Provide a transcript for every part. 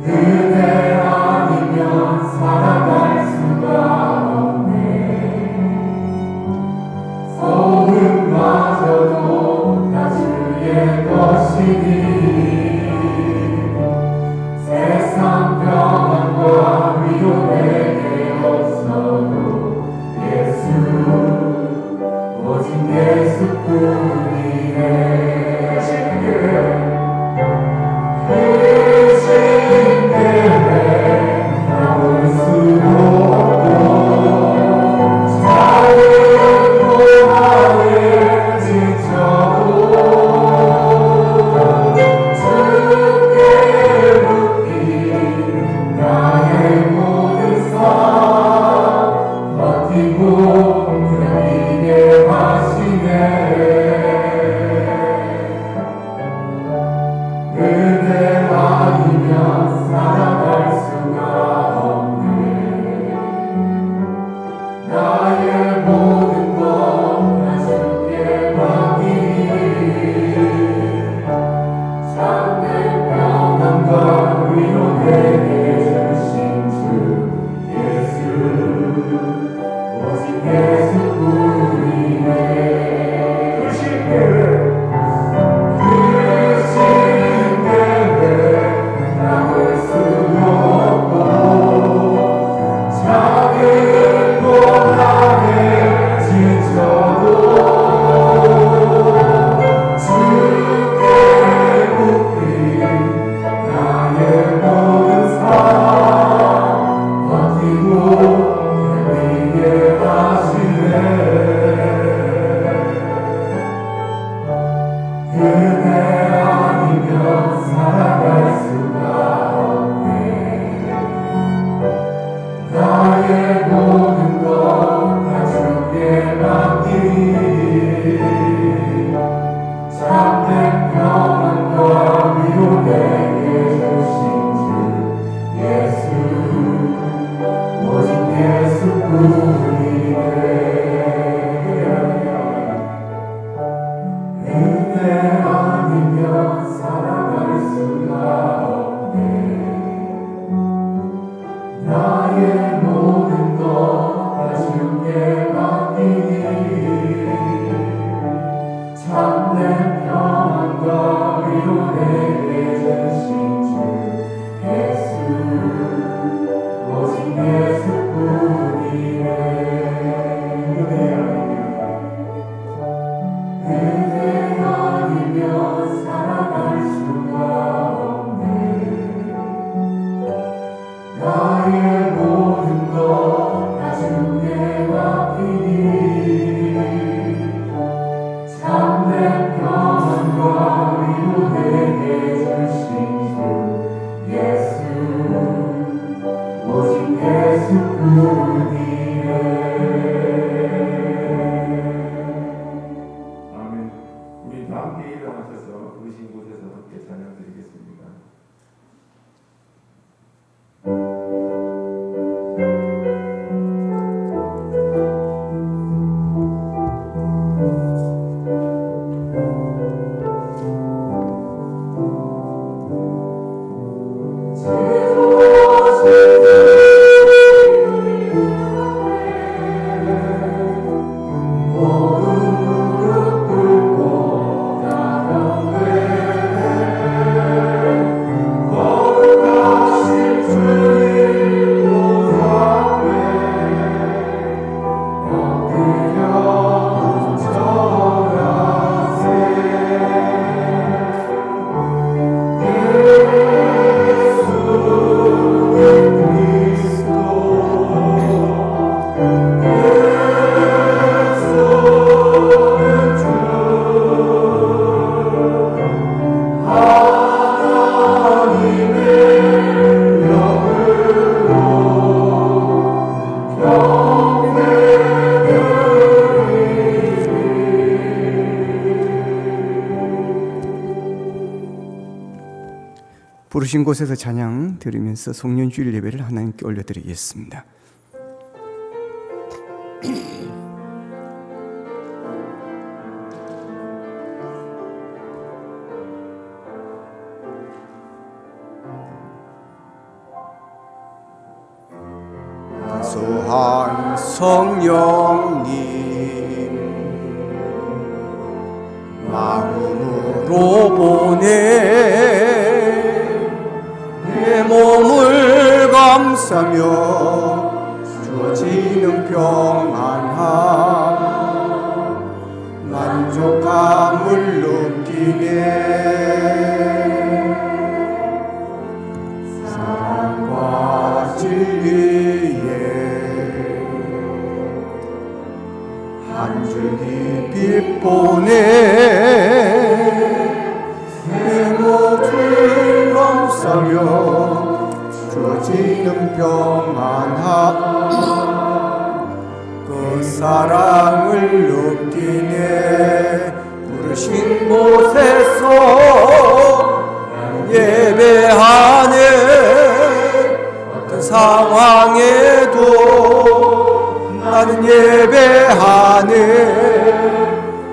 그대 아니면 살아갈 수가 없네. 소금마저도 다 주의 것이니 세상 평안과 위로 내게 없어도 예수 오직 예수뿐이네. 부르신 곳에서 찬양 드리면서 송년주일 예배를 하나님께 올려드리겠습니다. 사소한 성령님 마음으로 보내 내 몸을 감싸며 주어지는 평안함 만족감을 느끼네 사랑과 진리에 한 줄기 빛 보내 내 모든 감싸며 주어지는 평안함 그 사랑을 느끼네 부르신 곳에서 예배하네 어떤 상황에도 나는 예배하네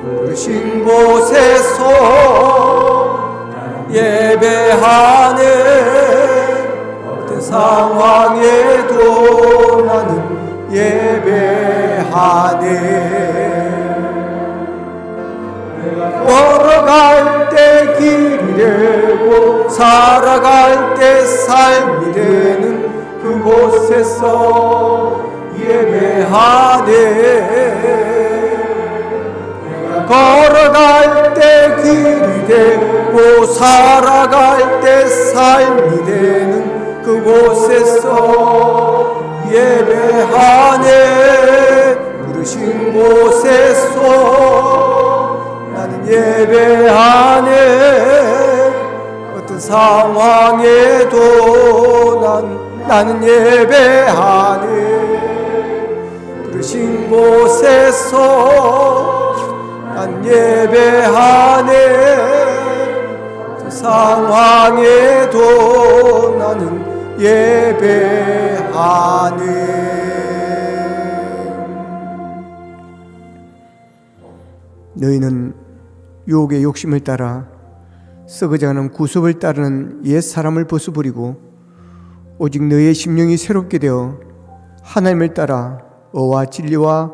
부르신 곳에서 예배하네 어떤 상황에도 나는 예배하네 걸어갈 때 길이 되고 살아갈 때 삶이 되는 그곳에서 예배하네 걸어갈 때 길이 되고 살아갈 때 삶이 되는 그곳에서 예배하네 부르신 곳에서 나는 예배하네 어떤 상황에도 나는 예배하네 부르신 곳에서 난 예배하네 어떤 상황에도 나는 예배하네 너희는 유혹의 욕심을 따라 썩어져가는 구습을 따르는 옛사람을 벗어버리고 오직 너희의 심령이 새롭게 되어 하나님을 따라 의와 진리와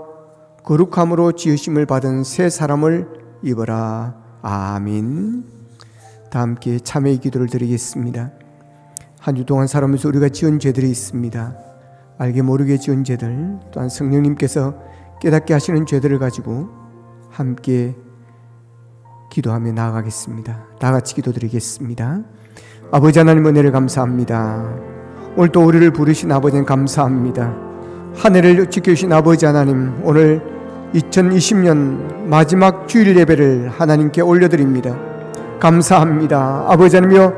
거룩함으로 지으심을 받은 새 사람을 입어라. 아멘. 다 함께 참회의 기도를 드리겠습니다. 한 주 동안 살아오면서 우리가 지은 죄들이 있습니다. 알게 모르게 지은 죄들, 또한 성령님께서 깨닫게 하시는 죄들을 가지고 함께 기도하며 나아가겠습니다. 다 같이 기도드리겠습니다. 아버지 하나님 은혜를 감사합니다. 오늘 또 우리를 부르신 아버지는 감사합니다. 한 해를 지켜주신 아버지 하나님, 오늘 2020년 마지막 주일 예배를 하나님께 올려드립니다. 감사합니다. 아버지 하나님이여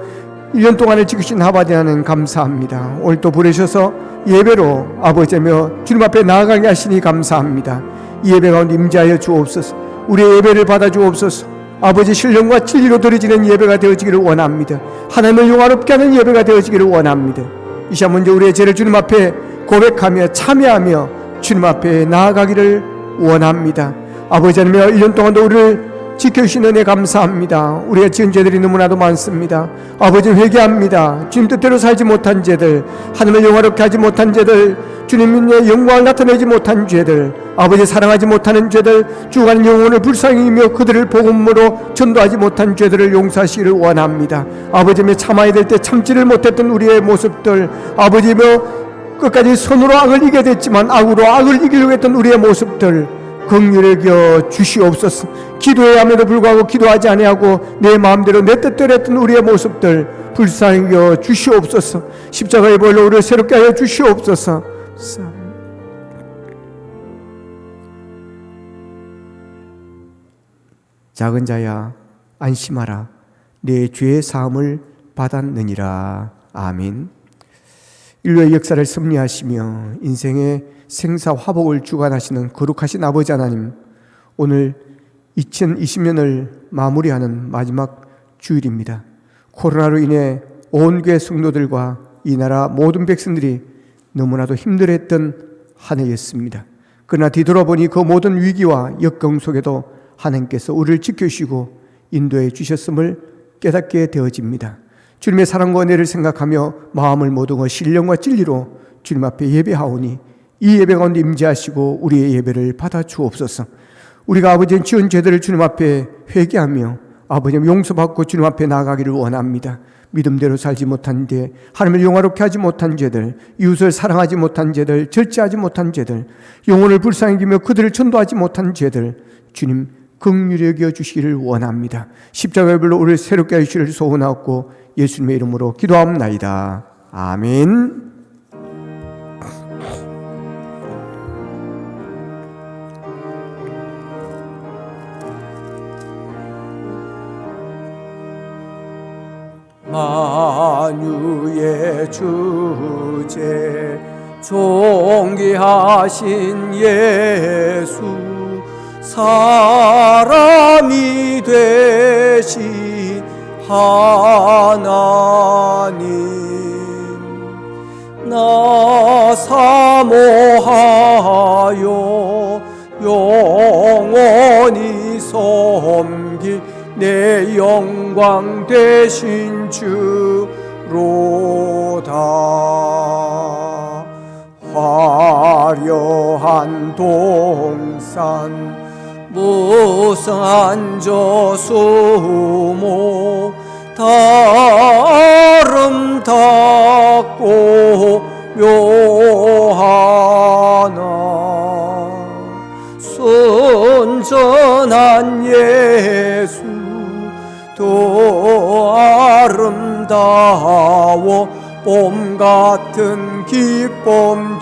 1년 동안을 지키신 아버지 하나님 감사합니다. 오늘 또 부르셔서 예배로 아버지 하나님이여 주님 앞에 나아가게 하시니 감사합니다. 이 예배 가운데 임재하여 주옵소서. 우리의 예배를 받아 주옵소서. 아버지 신령과 진리로 드려지는 예배가 되어지기를 원합니다. 하나님을 영화롭게 하는 예배가 되어지기를 원합니다. 이 시간 먼저 우리의 죄를 주님 앞에 고백하며 참여하며 주님 앞에 나아가기를 원합니다. 아버지 하나님 1년 동안도 우리를 지켜주신 은혜 감사합니다. 우리가 지은 죄들이 너무나도 많습니다. 아버지 회개합니다. 주님 뜻대로 살지 못한 죄들, 하나님을 영화롭게 하지 못한 죄들, 주님의 영광을 나타내지 못한 죄들, 아버지 사랑하지 못하는 죄들, 죽어가는 영혼을 불쌍히 여기며 그들을 복음으로 전도하지 못한 죄들을 용서하시기를 원합니다. 아버지며 참아야 될 때 참지를 못했던 우리의 모습들, 아버지며 끝까지 손으로 악을 이겨야 됐지만 악으로 악을 이기려고 했던 우리의 모습들 긍휼히 여겨 주시옵소서. 기도해야 함에도 불구하고 기도하지 아니하고 내 마음대로 내 뜻대로 했던 우리의 모습들 불쌍히 여겨 주시옵소서. 십자가의 보혈로 우리를 새롭게 하여 주시옵소서. 작은 자야 안심하라, 내 죄의 사함을 받았느니라. 아멘. 인류의 역사를 섭리하시며 인생의 생사화복을 주관하시는 거룩하신 아버지 하나님, 오늘 2020년을 마무리하는 마지막 주일입니다. 코로나로 인해 온 교회 성도들과 이 나라 모든 백성들이 너무나도 힘들어했던 한 해였습니다. 그러나 뒤돌아보니 그 모든 위기와 역경 속에도 하나님께서 우리를 지켜주시고 인도해 주셨음을 깨닫게 되어집니다. 주님의 사랑과 은혜를 생각하며 마음을 모두고 신령과 진리로 주님 앞에 예배하오니 이 예배 가운데 임재하시고 우리의 예배를 받아 주옵소서. 우리가 아버지의 지은 죄들을 주님 앞에 회개하며 아버지 용서받고 주님 앞에 나아가기를 원합니다. 믿음대로 살지 못한 죄, 하나님을 영화롭게 하지 못한 죄들, 이웃을 사랑하지 못한 죄들, 절제하지 못한 죄들, 영혼을 불쌍히 여기며 그들을 전도하지 못한 죄들, 주님 긍휼히 여겨 주시기를 원합니다. 십자가의 별로 우리를 새롭게 하시기를 소원하옵고 예수님의 이름으로 기도하옵나이다. 아멘. 만유의 주제 존귀하신 예수 사람이 되신 하나님 나 사모하여 영원히 섬길 내 영광 되신 주로다. 화려한 동산 무성한 저수목 다 아름답고 묘하나 순전한 예수 또 아름다워 봄 같은 기쁨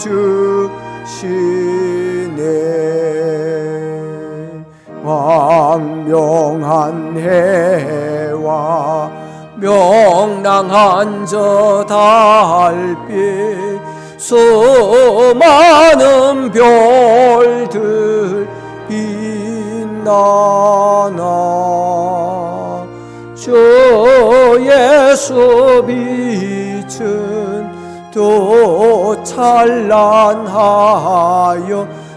주시네. 광명한 해와 명랑한 저 달빛 수많은 별들 빛나나 주 예수 빛은 또 찬란하여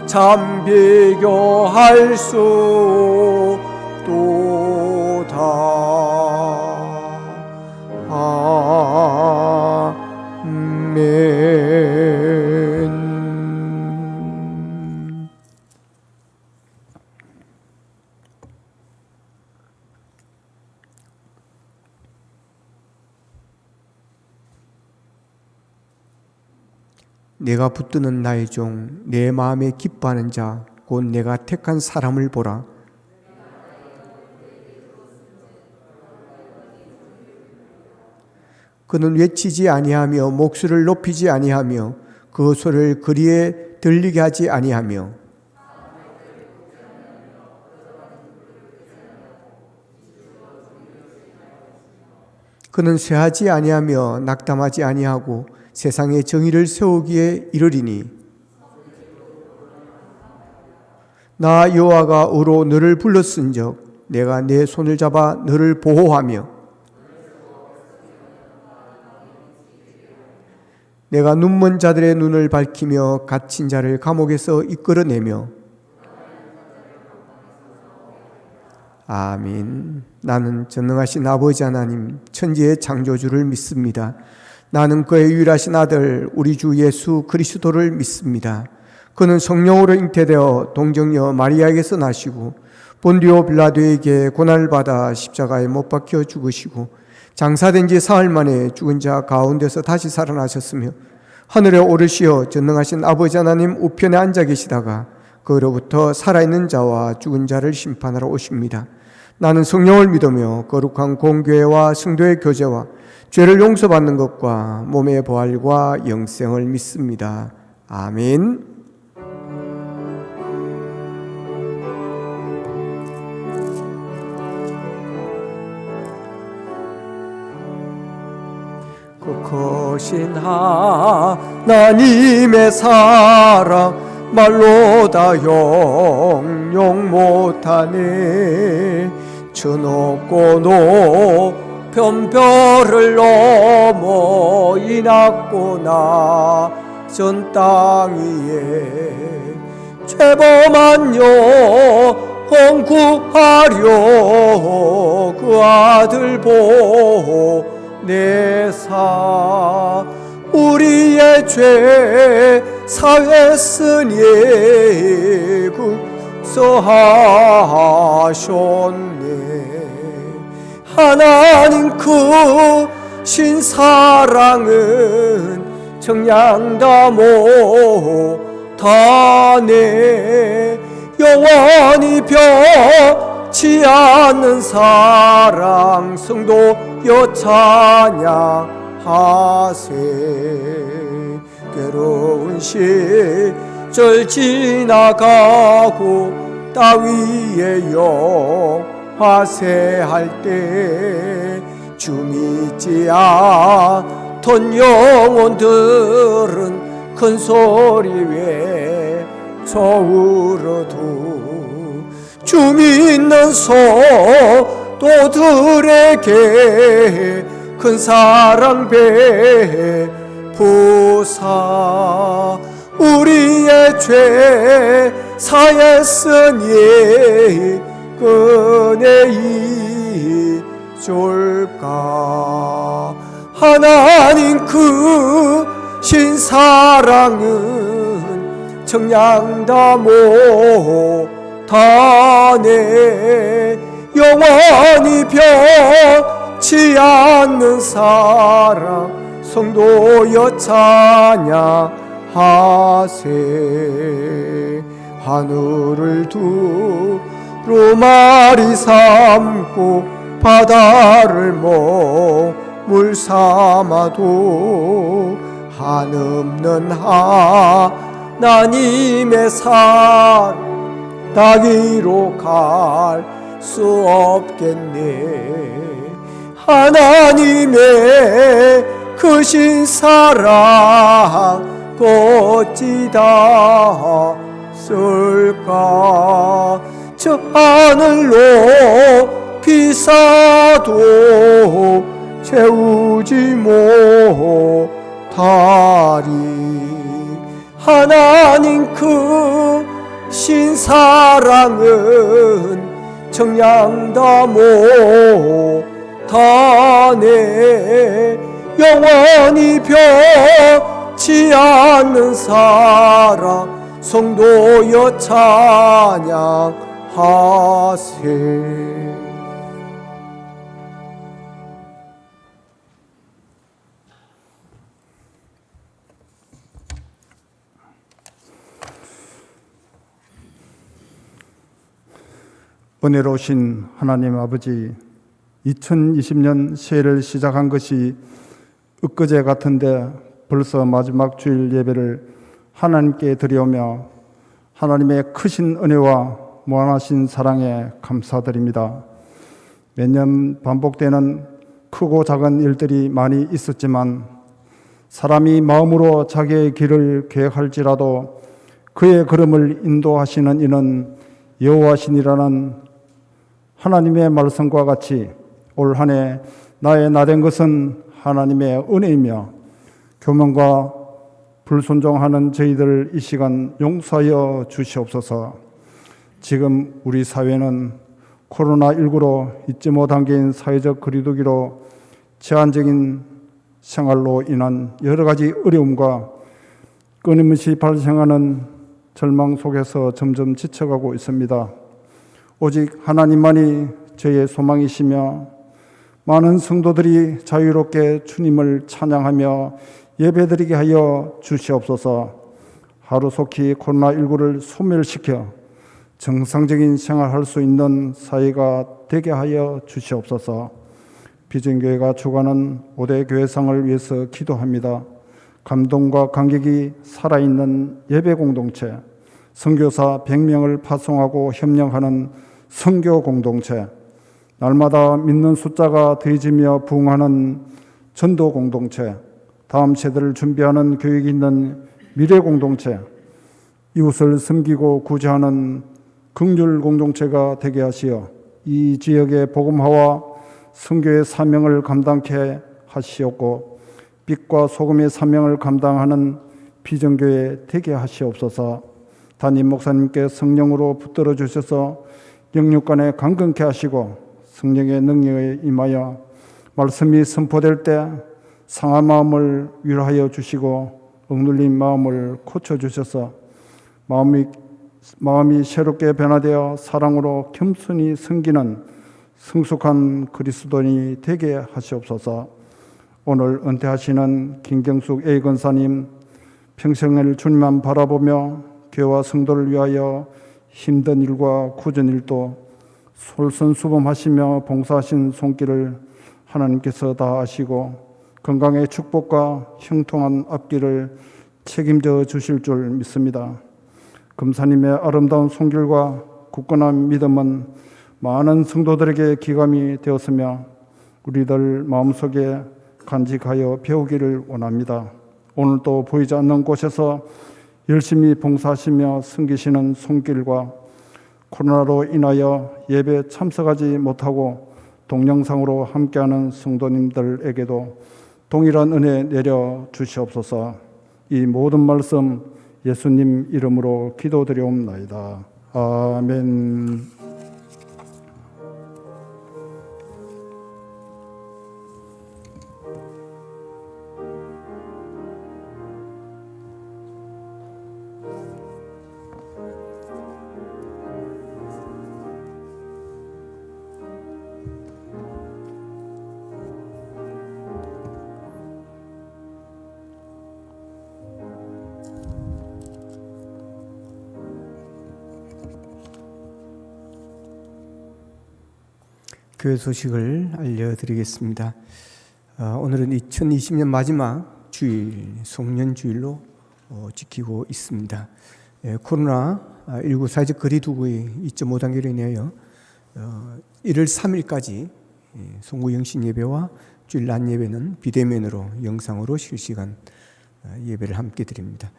참 비교할 수 없도다. 아멘. 내가 붙드는 나의 종, 내 마음에 기뻐하는 자, 곧 내가 택한 사람을 보라. 그는 외치지 아니하며 목소리를 높이지 아니하며 그 소리를 거리에 들리게 하지 아니하며 그는 쇠하지 아니하며 낙담하지 아니하고 세상에 정의를 세우기에 이르리니 나 여호와가 의로 너를 불렀은즉 내가 내 손을 잡아 너를 보호하며 내가 눈먼 자들의 눈을 밝히며 갇힌 자를 감옥에서 이끌어내며 아멘. 나는 전능하신 아버지 하나님 천지의 창조주를 믿습니다. 나는 그의 유일하신 아들 우리 주 예수 그리스도를 믿습니다. 그는 성령으로 잉태되어 동정녀 마리아에게서 나시고 본디오 빌라도에게 고난을 받아 십자가에 못 박혀 죽으시고 장사된 지 사흘 만에 죽은 자 가운데서 다시 살아나셨으며 하늘에 오르시어 전능하신 아버지 하나님 우편에 앉아 계시다가 그로부터 살아있는 자와 죽은 자를 심판하러 오십니다. 나는 성령을 믿으며 거룩한 공교회와 성도의 교제와 죄를 용서받는 것과 몸의 부활과 영생을 믿습니다. 아멘. 그 크신 하나님의 사랑 말로 다 형용 못하네. 저 높고 높은 별을 넘어 이 낮고 낮은 땅 위에 죄범한 영혼 구하려 그 아들 보내사 우리의 죄 사했으니 구속하셨네. 하나님 크신 사랑은 정량다 못하네. 영원히 변치 않는 사랑 성도여 찬양하세. 괴로운 시절 지나가고 따위에 영화세할 때 주 믿지 않던 영혼들은 큰 소리 외쳐 울어도 주 믿는 성도들에게 큰 사랑 베푸사. 우리의 죄 사했으니 은혜 잊을까. 하나님 크신 사랑은 정량다 못하네. 영원히 변치 않는 사랑 성도여 찬양하세. 하늘을 두루마리 삼고 바다를 물 삼아도 한없는 하나님의 사랑 따위로 갈 수 없겠네. 하나님의 크신 사랑 어찌 닿았을까. 저 하늘로 비싸도 채우지 못하리. 하나님 크신 사랑은 정량다 못하네. 영원히 변치 않는 사랑 성도여 찬양하세. 은혜로우신 하나님 아버지, 2020년 새해를 시작한 것이 엊그제 같은데 벌써 마지막 주일 예배를 하나님께 드리오며 하나님의 크신 은혜와 무한하신 사랑에 감사드립니다. 매년 반복되는 크고 작은 일들이 많이 있었지만 사람이 마음으로 자기의 길을 계획할지라도 그의 걸음을 인도하시는 이는 여호와시니라는 하나님의 말씀과 같이 올 한 해 나의 나된 것은 하나님의 은혜이며 교만과 불순종하는 저희들 이 시간 용서하여 주시옵소서. 지금 우리 사회는 코로나19로 잊지 못한 개인 사회적 거리두기로 제한적인 생활로 인한 여러 가지 어려움과 끊임없이 발생하는 절망 속에서 점점 지쳐가고 있습니다. 오직 하나님만이 저의 소망이시며 많은 성도들이 자유롭게 주님을 찬양하며 예배드리게 하여 주시옵소서. 하루속히 코로나19를 소멸시켜 정상적인 생활할 수 있는 사회가 되게 하여 주시옵소서. 비전교회가 주관하는 5대 교회상을 위해서 기도합니다. 감동과 감격이 살아있는 예배 공동체, 선교사 100명을 파송하고 협력하는 선교 공동체, 날마다 믿는 숫자가 더해지며 부흥하는 전도 공동체, 다음 세대를 준비하는 교육이 있는 미래 공동체, 이웃을 섬기고 구제하는 긍휼 공동체가 되게 하시어 이 지역의 복음화와 선교의 사명을 감당케 하시옵고 빛과 소금의 사명을 감당하는 비전교회 되게 하시옵소서. 담임 목사님께 성령으로 붙들어 주셔서 영육간에 강건케 하시고 성령의 능력에 임하여 말씀이 선포될 때 상한 마음을 위로하여 주시고 억눌린 마음을 고쳐주셔서 마음이 새롭게 변화되어 사랑으로 겸손히 섬기는 성숙한 그리스도인이 되게 하시옵소서. 오늘 은퇴하시는 김경숙 A 권사님 평생을 주님만 바라보며 교회와 성도를 위하여 힘든 일과 굳은 일도 솔선수범하시며 봉사하신 손길을 하나님께서 다 아시고 건강의 축복과 형통한 앞길을 책임져 주실 줄 믿습니다. 금사님의 아름다운 손길과 굳건한 믿음은 많은 성도들에게 기감이 되었으며 우리들 마음속에 간직하여 배우기를 원합니다. 오늘도 보이지 않는 곳에서 열심히 봉사하시며 섬기시는 손길과 코로나로 인하여 예배 참석하지 못하고 동영상으로 함께하는 성도님들에게도 동일한 은혜 내려 주시옵소서. 이 모든 말씀 예수님 이름으로 기도드리옵나이다. 아멘. 교회 소식을 알려드리겠습니다. 오늘은 2020년 마지막 주일, 송년주일로 지키고 있습니다. 코로나19 사회적 거리 두기의 2.5단계로 인하여 1월 3일까지 송구 영신 예배와 주일 낮 예배는 비대면으로 영상으로 실시간 예배를 함께 드립니다.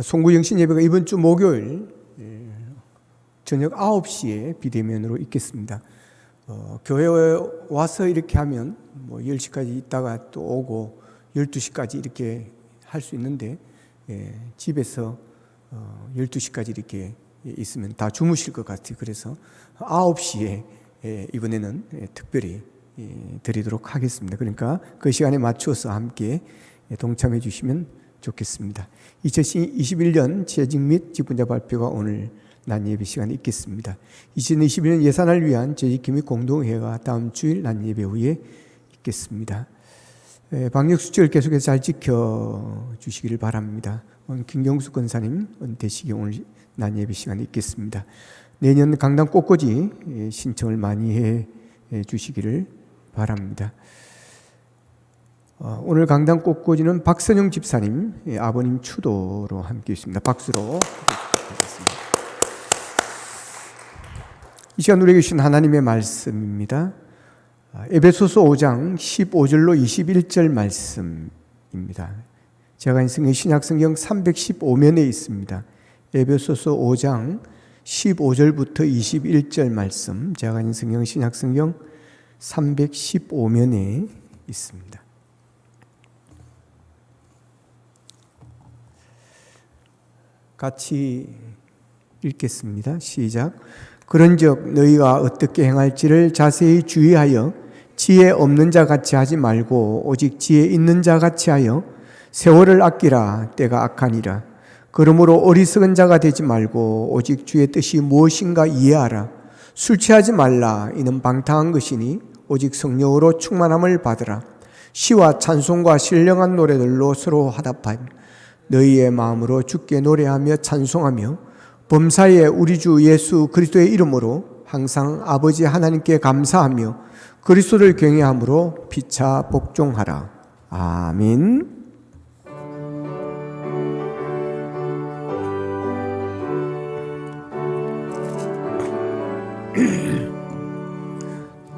송구 영신 예배가 이번 주 목요일 저녁 9시에 비대면으로 있겠습니다. 교회에 와서 이렇게 하면 10시까지 있다가 또 오고 12시까지 이렇게 할 수 있는데 집에서 12시까지 이렇게 있으면 다 주무실 것 같아요. 그래서 9시에 이번에는 특별히 드리도록 하겠습니다. 그러니까 그 시간에 맞춰서 함께 동참해 주시면 좋겠습니다. 2021년 재직 및 직분자 발표가 오늘 낮 예배 시간에 있겠습니다. 2021년 예산을 위한 재직기 및 공동회의가 다음 주일 낮 예배 후에 있겠습니다. 방역수칙을 계속해서 잘 지켜주시기를 바랍니다. 오늘 김경숙 권사님 은퇴식이 오늘 낮 예배 시간에 있겠습니다. 내년 강당 꽃꽂이 신청을 많이 해 주시기를 바랍니다. 오늘 강당 꽃꽂이는 박선영 집사님 아버님 추도로 함께 있습니다. 박수로 부탁드리겠습니다. 이 시간 우리에게 주신 하나님의 말씀입니다. 에베소서 5장 15절로 21절 말씀입니다. 제가 인생의 신약성경 315면에 있습니다. 에베소서 5장 15절부터 21절 말씀, 제가 인생의 신약성경 315면에 있습니다. 같이 읽겠습니다. 시작. 그런즉 너희가 어떻게 행할지를 자세히 주의하여 지혜 없는 자 같이 하지 말고 오직 지혜 있는 자 같이 하여 세월을 아끼라. 때가 악하니라. 그러므로 어리석은 자가 되지 말고 오직 주의 뜻이 무엇인가 이해하라. 술 취하지 말라. 이는 방탕한 것이니 오직 성령으로 충만함을 받으라. 시와 찬송과 신령한 노래들로 서로 화답하여 너희의 마음으로 주께 노래하며 찬송하며 범사에 우리 주 예수 그리스도의 이름으로 항상 아버지 하나님께 감사하며 그리스도를 경외함으로 피차 복종하라. 아멘.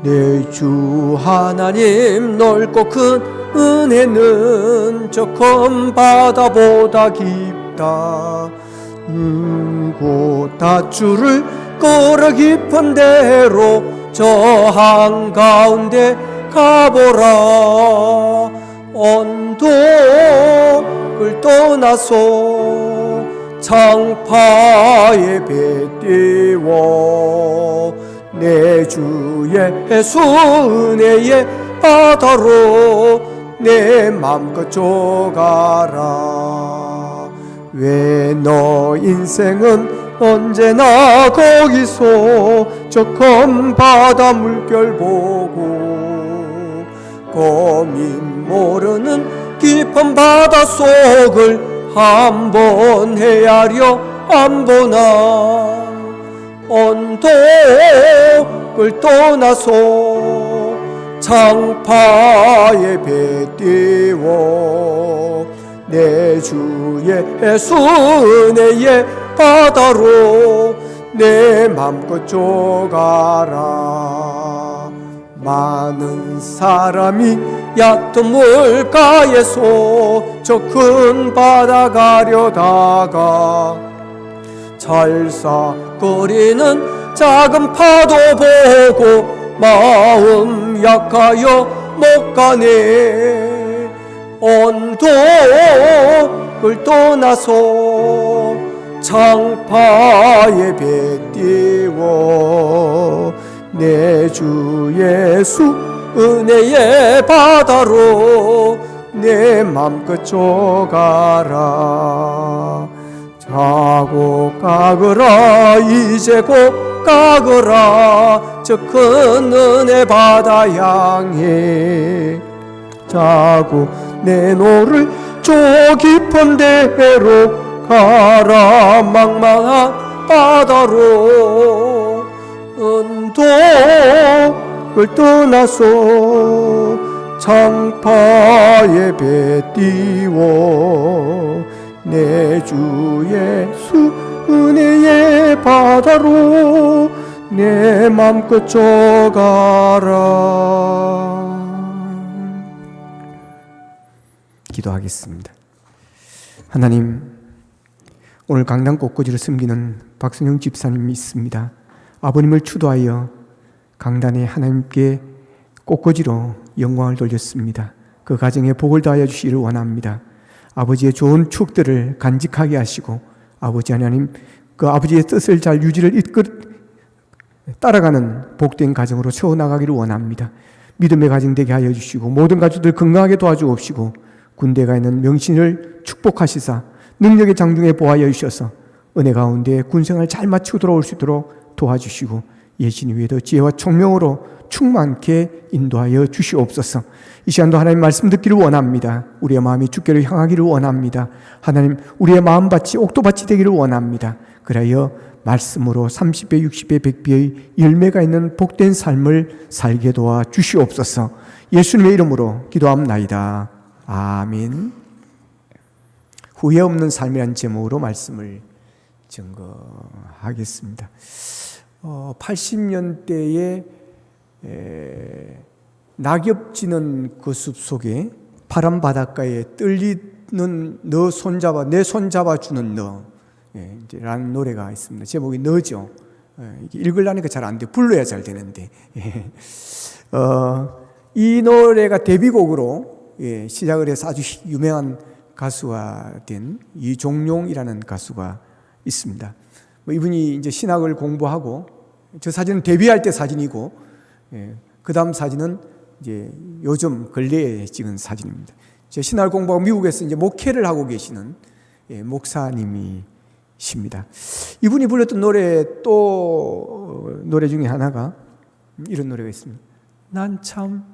내 주 하나님 넓고 큰 은혜는 저 큰 바다보다 깊다. 곳 다주를 걸어 깊은 데로 저 한가운데 가보라. 언덕을 떠나서 창파의 배 띄워 내 주 예수 은혜의 바다로 내 맘껏 줘가라. 왜 너 인생은 언제나 거기서 저 큰 바다 물결 보고 고민 모르는 깊은 바닷속을 한번 헤아려 안 보나. 언덕을 떠나서 창파에 배 띄워 내 주 예수 은혜의 바다로 내 맘껏 줘가라. 많은 사람이 얕은 물가에서 저 큰 바다 가려다가 찰싹거리는 작은 파도 보고 마음 약하여 못 가네. 언덕을 떠나서 창파에 배 띄워 내 주 예수 은혜의 바다로 내 맘껏 줘가라. 자고 가거라 이제 곧 가거라 저 큰 은혜 바다 향해. 자고 내 노를 저 깊은 데로 가라. 망망한 바다로 언덕을 떠나서 창파에 배 띄워 내 주 예수 은혜의 바다로 내 맘껏 줘가라. 기도하겠습니다. 하나님, 오늘 강단 꽃꽂이를 섬기는 박선영 집사님이 있습니다. 아버님을 추도하여 강단에 하나님께 꽃꽂이로 영광을 돌렸습니다. 그 가정에 복을 다하여 주시기를 원합니다. 아버지의 좋은 추억들을 간직하게 하시고 아버지 하나님 그 아버지의 뜻을 잘 유지를 따라가는 복된 가정으로 세워나가기를 원합니다. 믿음의 가정 되게 하여 주시고 모든 가족들 건강하게 도와주옵시고 군대에 가 있는 명신을 축복하시사 능력의 장중에 보하여 주셔서 은혜 가운데 군생활 잘 마치고 돌아올 수 있도록 도와주시고 예신 위에도 지혜와 총명으로 충만케 인도하여 주시옵소서. 이 시간도 하나님 말씀 듣기를 원합니다. 우리의 마음이 주께로 향하기를 원합니다. 하나님 우리의 마음밭이 옥토밭이 되기를 원합니다. 그래야 말씀으로 30배 60배 100배의 열매가 있는 복된 삶을 살게 도와 주시옵소서. 예수님의 이름으로 기도합나이다. 아멘. 후회 없는 삶이란 제목으로 말씀을 증거하겠습니다. 80년대에 낙엽 지는 그 숲속에 파란 바닷가에 떨리는 너 손잡아 내 손잡아 주는 너 라는 노래가 있습니다. 제목이 너죠. 읽으려니까 잘 안 돼. 불러야 잘 되는데. 이 노래가 데뷔곡으로 시작을 해서 아주 유명한 가수가 된 이종용이라는 가수가 있습니다. 이분이 이제 신학을 공부하고 저 사진은 데뷔할 때 사진이고 그 다음 사진은 이제 요즘 근래에 찍은 사진입니다. 제 신학을 공부하고 미국에서 이제 목회를 하고 계시는 목사님이십니다. 이분이 불렀던 노래 중에 하나가 이런 노래가 있습니다. 난 참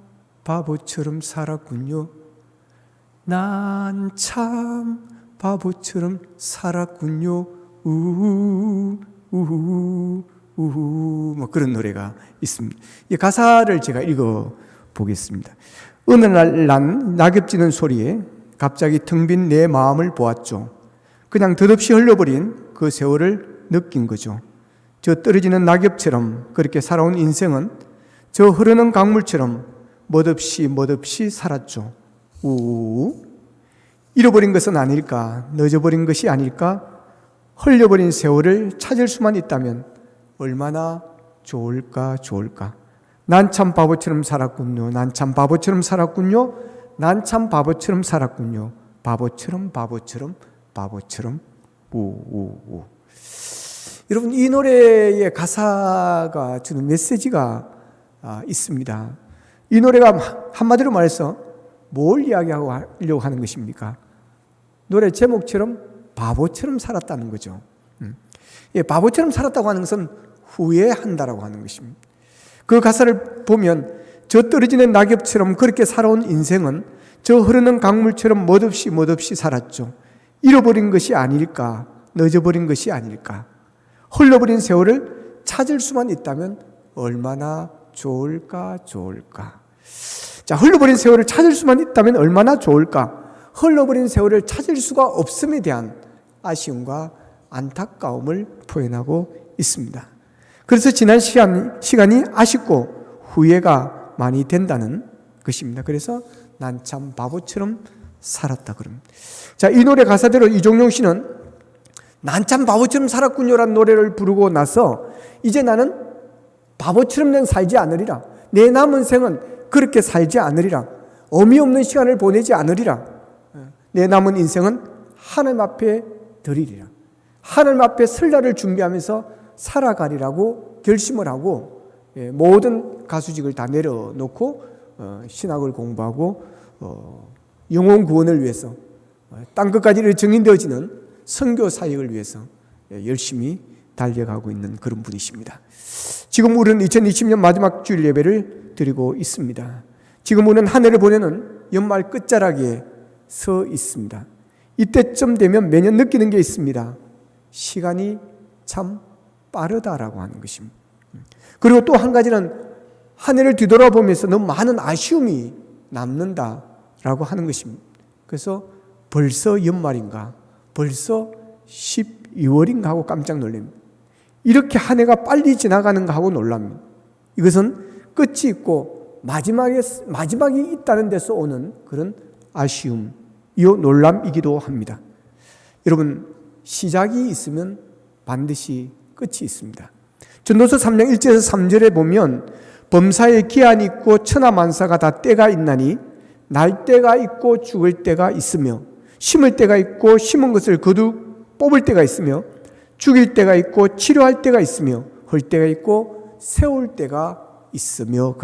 바보처럼 살았군요. 난 참 바보처럼 살았군요. 우우 뭐 그런 노래가 있습니다. 이 가사를 제가 읽어 보겠습니다. 어느 날 난 낙엽 지는 소리에 갑자기 텅 빈 내 마음을 보았죠. 그냥 덧없이 흘러버린 그 세월을 느낀 거죠. 저 떨어지는 낙엽처럼 그렇게 살아온 인생은 저 흐르는 강물처럼 멋없이 살았죠. 잃어버린 것은 아닐까, 늦어버린 것이 아닐까, 흘려버린 세월을 찾을 수만 있다면 얼마나 좋을까. 난 참 바보처럼 살았군요. 난 참 바보처럼 살았군요. 난 참 바보처럼 살았군요. 바보처럼. 여러분, 이 노래의 가사가 주는 메시지가 있습니다. 이 노래가 한마디로 말해서 뭘 이야기하려고 하는 것입니까? 노래 제목처럼 바보처럼 살았다는 거죠. 예, 바보처럼 살았다고 하는 것은 후회한다라고 하는 것입니다. 그 가사를 보면 저 떨어지는 낙엽처럼 그렇게 살아온 인생은 저 흐르는 강물처럼 멋없이 살았죠. 잃어버린 것이 아닐까, 늦어버린 것이 아닐까. 흘러버린 세월을 찾을 수만 있다면 얼마나 좋을까. 자, 흘러버린 세월을 찾을 수만 있다면 얼마나 좋을까. 흘러버린 세월을 찾을 수가 없음에 대한 아쉬움과 안타까움을 표현하고 있습니다. 그래서 지난 시간이 아쉽고 후회가 많이 된다는 것입니다. 그래서 난 참 바보처럼 살았다 그럽니다. 자, 이 노래 가사대로 이종용 씨는 난 참 바보처럼 살았군요라는 노래를 부르고 나서 이제 나는 바보처럼 살지 않으리라. 내 남은 생은 그렇게 살지 않으리라. 의미 없는 시간을 보내지 않으리라. 내 남은 인생은 하나님 앞에 드리리라. 하나님 앞에 설 날을 준비하면서 살아가리라고 결심을 하고 모든 가수직을 다 내려놓고 신학을 공부하고 영혼 구원을 위해서 땅끝까지 증인되어지는 선교 사역을 위해서 열심히 달려가고 있는 그런 분이십니다. 지금 우리는 2020년 마지막 주일 예배를 드리고 있습니다. 지금 우리는 한 해를 보내는 연말 끝자락에 서 있습니다. 이때쯤 되면 매년 느끼는 게 있습니다. 시간이 참 빠르다라고 하는 것입니다. 그리고 또 한 가지는 한 해를 뒤돌아보면서 너무 많은 아쉬움이 남는다라고 하는 것입니다. 그래서 벌써 연말인가, 벌써 12월인가 하고 깜짝 놀랍니다. 이렇게 한 해가 빨리 지나가는가 하고 놀랍니다. 이것은 끝이 있고 마지막이 있다는 데서 오는 그런 아쉬움, 이요 놀람이기도 합니다. 여러분, 시작이 있으면 반드시 끝이 있습니다. 전도서 3장 1절에서 3절에 보면 범사에 기한이 있고 천하만사가 다 때가 있나니 날 때가 있고 죽을 때가 있으며 심을 때가 있고 심은 것을 거두어 뽑을 때가 있으며 죽일 때가 있고 치료할 때가 있으며 헐 때가 있고 세울 때가 있으며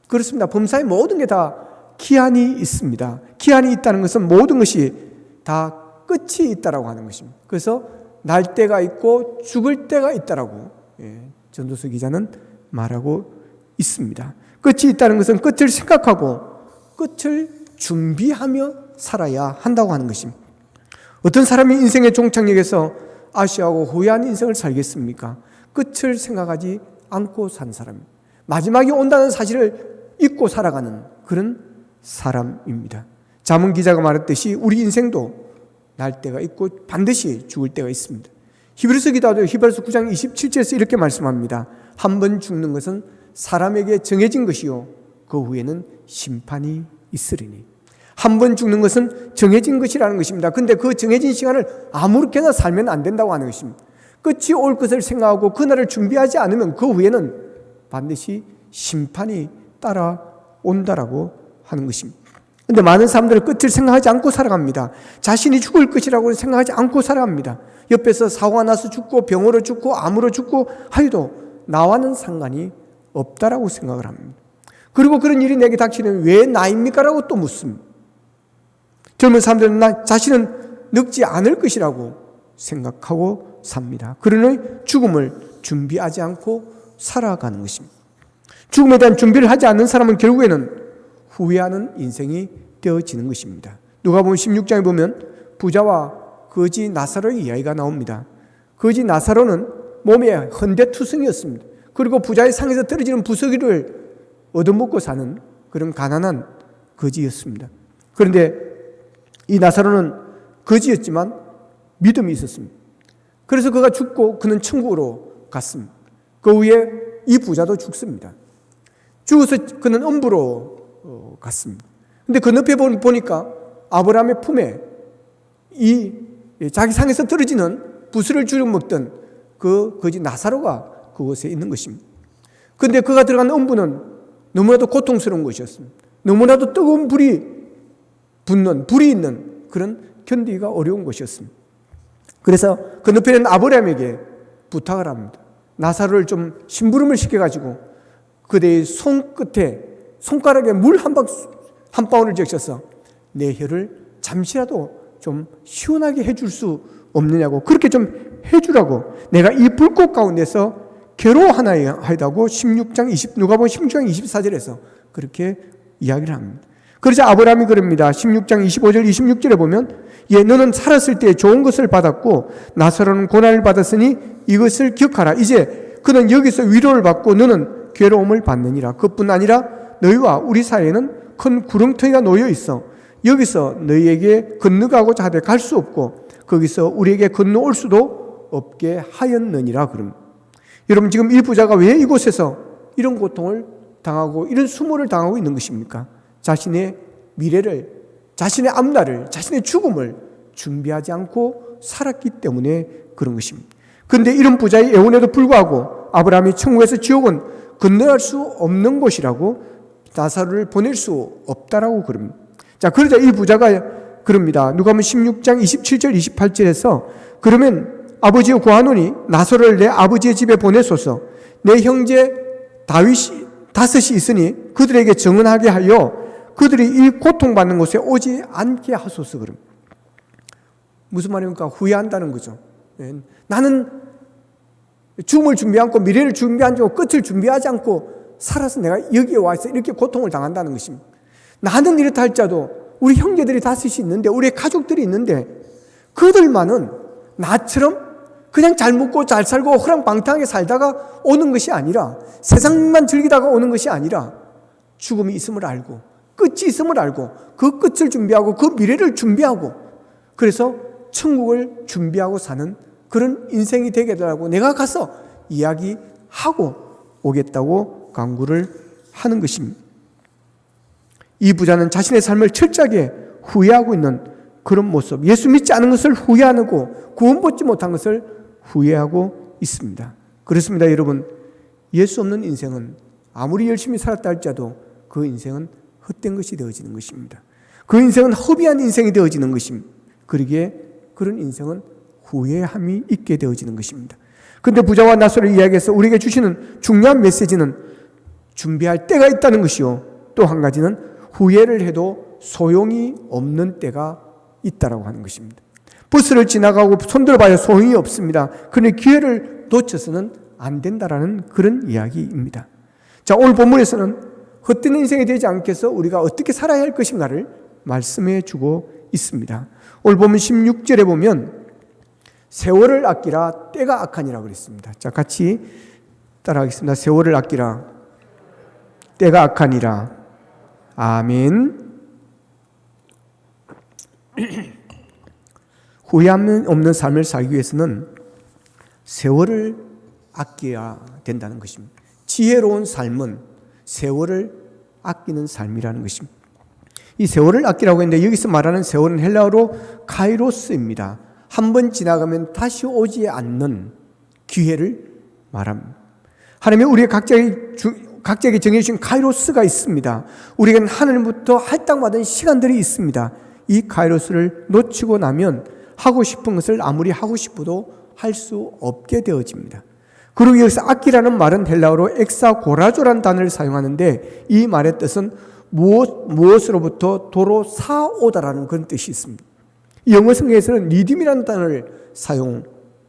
그렇습니다. 범사의 모든 게 다 기한이 있습니다. 기한이 있다는 것은 모든 것이 다 끝이 있다라고 하는 것입니다. 그래서 날 때가 있고 죽을 때가 있다라고 전도서 기자는 말하고 있습니다. 끝이 있다는 것은 끝을 생각하고 끝을 준비하며 살아야 한다고 하는 것입니다. 어떤 사람이 인생의 종착역에서 아쉬워하고 후회한 인생을 살겠습니까? 끝을 생각하지 않고 산 사람입니다. 마지막이 온다는 사실을 잊고 살아가는 그런 사람입니다. 잠언 기자가 말했듯이 우리 인생도 날 때가 있고 반드시 죽을 때가 있습니다. 히브리서 기자도 히브리서 9장 27절에서 이렇게 말씀합니다. 한 번 죽는 것은 사람에게 정해진 것이요 그 후에는 심판이 있으리니. 한 번 죽는 것은 정해진 것이라는 것입니다. 그런데 그 정해진 시간을 아무렇게나 살면 안 된다고 하는 것입니다. 끝이 올 것을 생각하고 그날을 준비하지 않으면 그 후에는 반드시 심판이 따라온다라고 하는 것입니다. 그런데 많은 사람들은 끝을 생각하지 않고 살아갑니다. 자신이 죽을 것이라고 생각하지 않고 살아갑니다. 옆에서 사고가 나서 죽고 병으로 죽고 암으로 죽고 하여도 나와는 상관이 없다라고 생각을 합니다. 그리고 그런 일이 내게 닥치면 왜 나입니까? 라고 또 묻습니다. 젊은 사람들은 나 자신은 늙지 않을 것이라고 생각하고 삽니다. 그러니 죽음을 준비하지 않고 살아가는 것입니다. 죽음에 대한 준비를 하지 않는 사람은 결국에는 후회하는 인생이 되어지는 것입니다. 누가복음 16장에 보면 부자와 거지 나사로의 이야기가 나옵니다. 거지 나사로는 몸에 헌대투성이었습니다. 그리고 부자의 상에서 떨어지는 부스러기를 얻어먹고 사는 그런 가난한 거지였습니다. 그런데 이 나사로는 거지였지만 믿음이 있었습니다. 그래서 그가 죽고 그는 천국으로 갔습니다. 그 후에 이 부자도 죽습니다. 죽어서 그는 음부로 갔습니다. 근데 그 옆에 보니까 아브라함의 품에 이 자기 상에서 떨어지는 부스를 주려 먹던 그 거지 나사로가 그곳에 있는 것입니다. 그런데 그가 들어간 음부는 너무나도 고통스러운 것이었습니다. 너무나도 뜨거운 불이 있는 그런 견디기가 어려운 것이었습니다. 그래서 그 옆에 있는 아브라함에게 부탁을 합니다. 나사로를 좀 심부름을 시켜가지고 그대의 손끝에 손가락에 물 한 방 한 방울을 적셔서 내 혀를 잠시라도 좀 시원하게 해줄 수 없느냐고, 그렇게 좀 해주라고, 내가 이 불꽃 가운데서 괴로워하나이다고 누가복음 16장 24절에서 그렇게 이야기를 합니다. 그래서 아브라함이 그럽니다. 16장 25절 26절에 보면, 너는 살았을 때 좋은 것을 받았고 나사로는 고난을 받았으니 이것을 기억하라. 이제 그는 여기서 위로를 받고 너는 괴로움을 받느니라. 그뿐 아니라 너희와 우리 사이에는 큰 구렁텅이가 놓여 있어 여기서 너희에게 건너가고자 하되 갈 수 없고 거기서 우리에게 건너올 수도 없게 하였느니라. 그럼 여러분, 지금 이 부자가 왜 이곳에서 이런 고통을 당하고 이런 수모를 당하고 있는 것입니까? 자신의 미래를, 자신의 앞날을, 자신의 죽음을 준비하지 않고 살았기 때문에 그런 것입니다. 그런데 이런 부자의 애원에도 불구하고 아브라함이 천국에서 지옥은 건너갈 수 없는 곳이라고, 나사로를 보낼 수 없다라고 그럽니다. 자, 그러자 이 부자가 그럽니다. 누가복음 16장 27절 28절에서 그러면 아버지여 구하노니 나사로를 내 아버지의 집에 보내소서. 내 형제 다윗이 5이 있으니 그들에게 정언하게 하여 그들이 이 고통받는 곳에 오지 않게 하소서. 그럼 무슨 말입니까? 후회한다는 거죠. 나는 죽음을 준비 않고 미래를 준비하지 않고 끝을 준비하지 않고 살아서 내가 여기에 와서 이렇게 고통을 당한다는 것입니다. 나는 이렇다 할지라도 우리 형제들이 5이 있는데, 우리 가족들이 있는데, 그들만은 나처럼 그냥 잘 먹고 잘 살고 호랑방탕하게 살다가 오는 것이 아니라, 세상만 즐기다가 오는 것이 아니라 죽음이 있음을 알고 끝이 있음을 알고 그 끝을 준비하고 그 미래를 준비하고 그래서 천국을 준비하고 사는 그런 인생이 되게 되라고 내가 가서 이야기하고 오겠다고 강구를 하는 것입니다. 이 부자는 자신의 삶을 철저하게 후회하고 있는 그런 모습, 예수 믿지 않은 것을 후회하고 구원받지 못한 것을 후회하고 있습니다. 그렇습니다. 여러분, 예수 없는 인생은 아무리 열심히 살았다 할지라도 그 인생은 헛된 것이 되어지는 것입니다. 그 인생은 허비한 인생이 되어지는 것입니다. 그러기에 그런 인생은 후회함이 있게 되어지는 것입니다. 그런데 부자와 나사로를 이야기해서 우리에게 주시는 중요한 메시지는 준비할 때가 있다는 것이요, 또 한 가지는 후회를 해도 소용이 없는 때가 있다라고 하는 것입니다. 버스를 지나가고 손들어봐야 소용이 없습니다. 그런데 기회를 놓쳐서는 안 된다라는 그런 이야기입니다. 자, 오늘 본문에서는 헛된 인생이 되지 않게 해서 우리가 어떻게 살아야 할 것인가를 말씀해 주고 있습니다. 오늘 본문 16절에 보면 세월을 아끼라 때가 악하니라 그랬습니다. 자, 같이 따라하겠습니다. 세월을 아끼라 때가 악하니라. 아멘. 후회함 없는 삶을 살기 위해서는 세월을 아껴야 된다는 것입니다. 지혜로운 삶은 세월을 아끼는 삶이라는 것입니다. 이 세월을 아끼라고 했는데 여기서 말하는 세월은 헬라어로 카이로스입니다. 한 번 지나가면 다시 오지 않는 기회를 말합니다. 하나님이 우리의 각자에게 정해주신 카이로스가 있습니다. 우리에게는 하늘부터 할당받은 시간들이 있습니다. 이 카이로스를 놓치고 나면 하고 싶은 것을 아무리 하고 싶어도 할 수 없게 되어집니다. 그리고 여기서 아끼라는 말은 헬라어로 엑사고라조라는 단어를 사용하는데 이 말의 뜻은 무엇으로부터 도로 사오다라는 그런 뜻이 있습니다. 영어 성경에서는 리딤이라는 단어를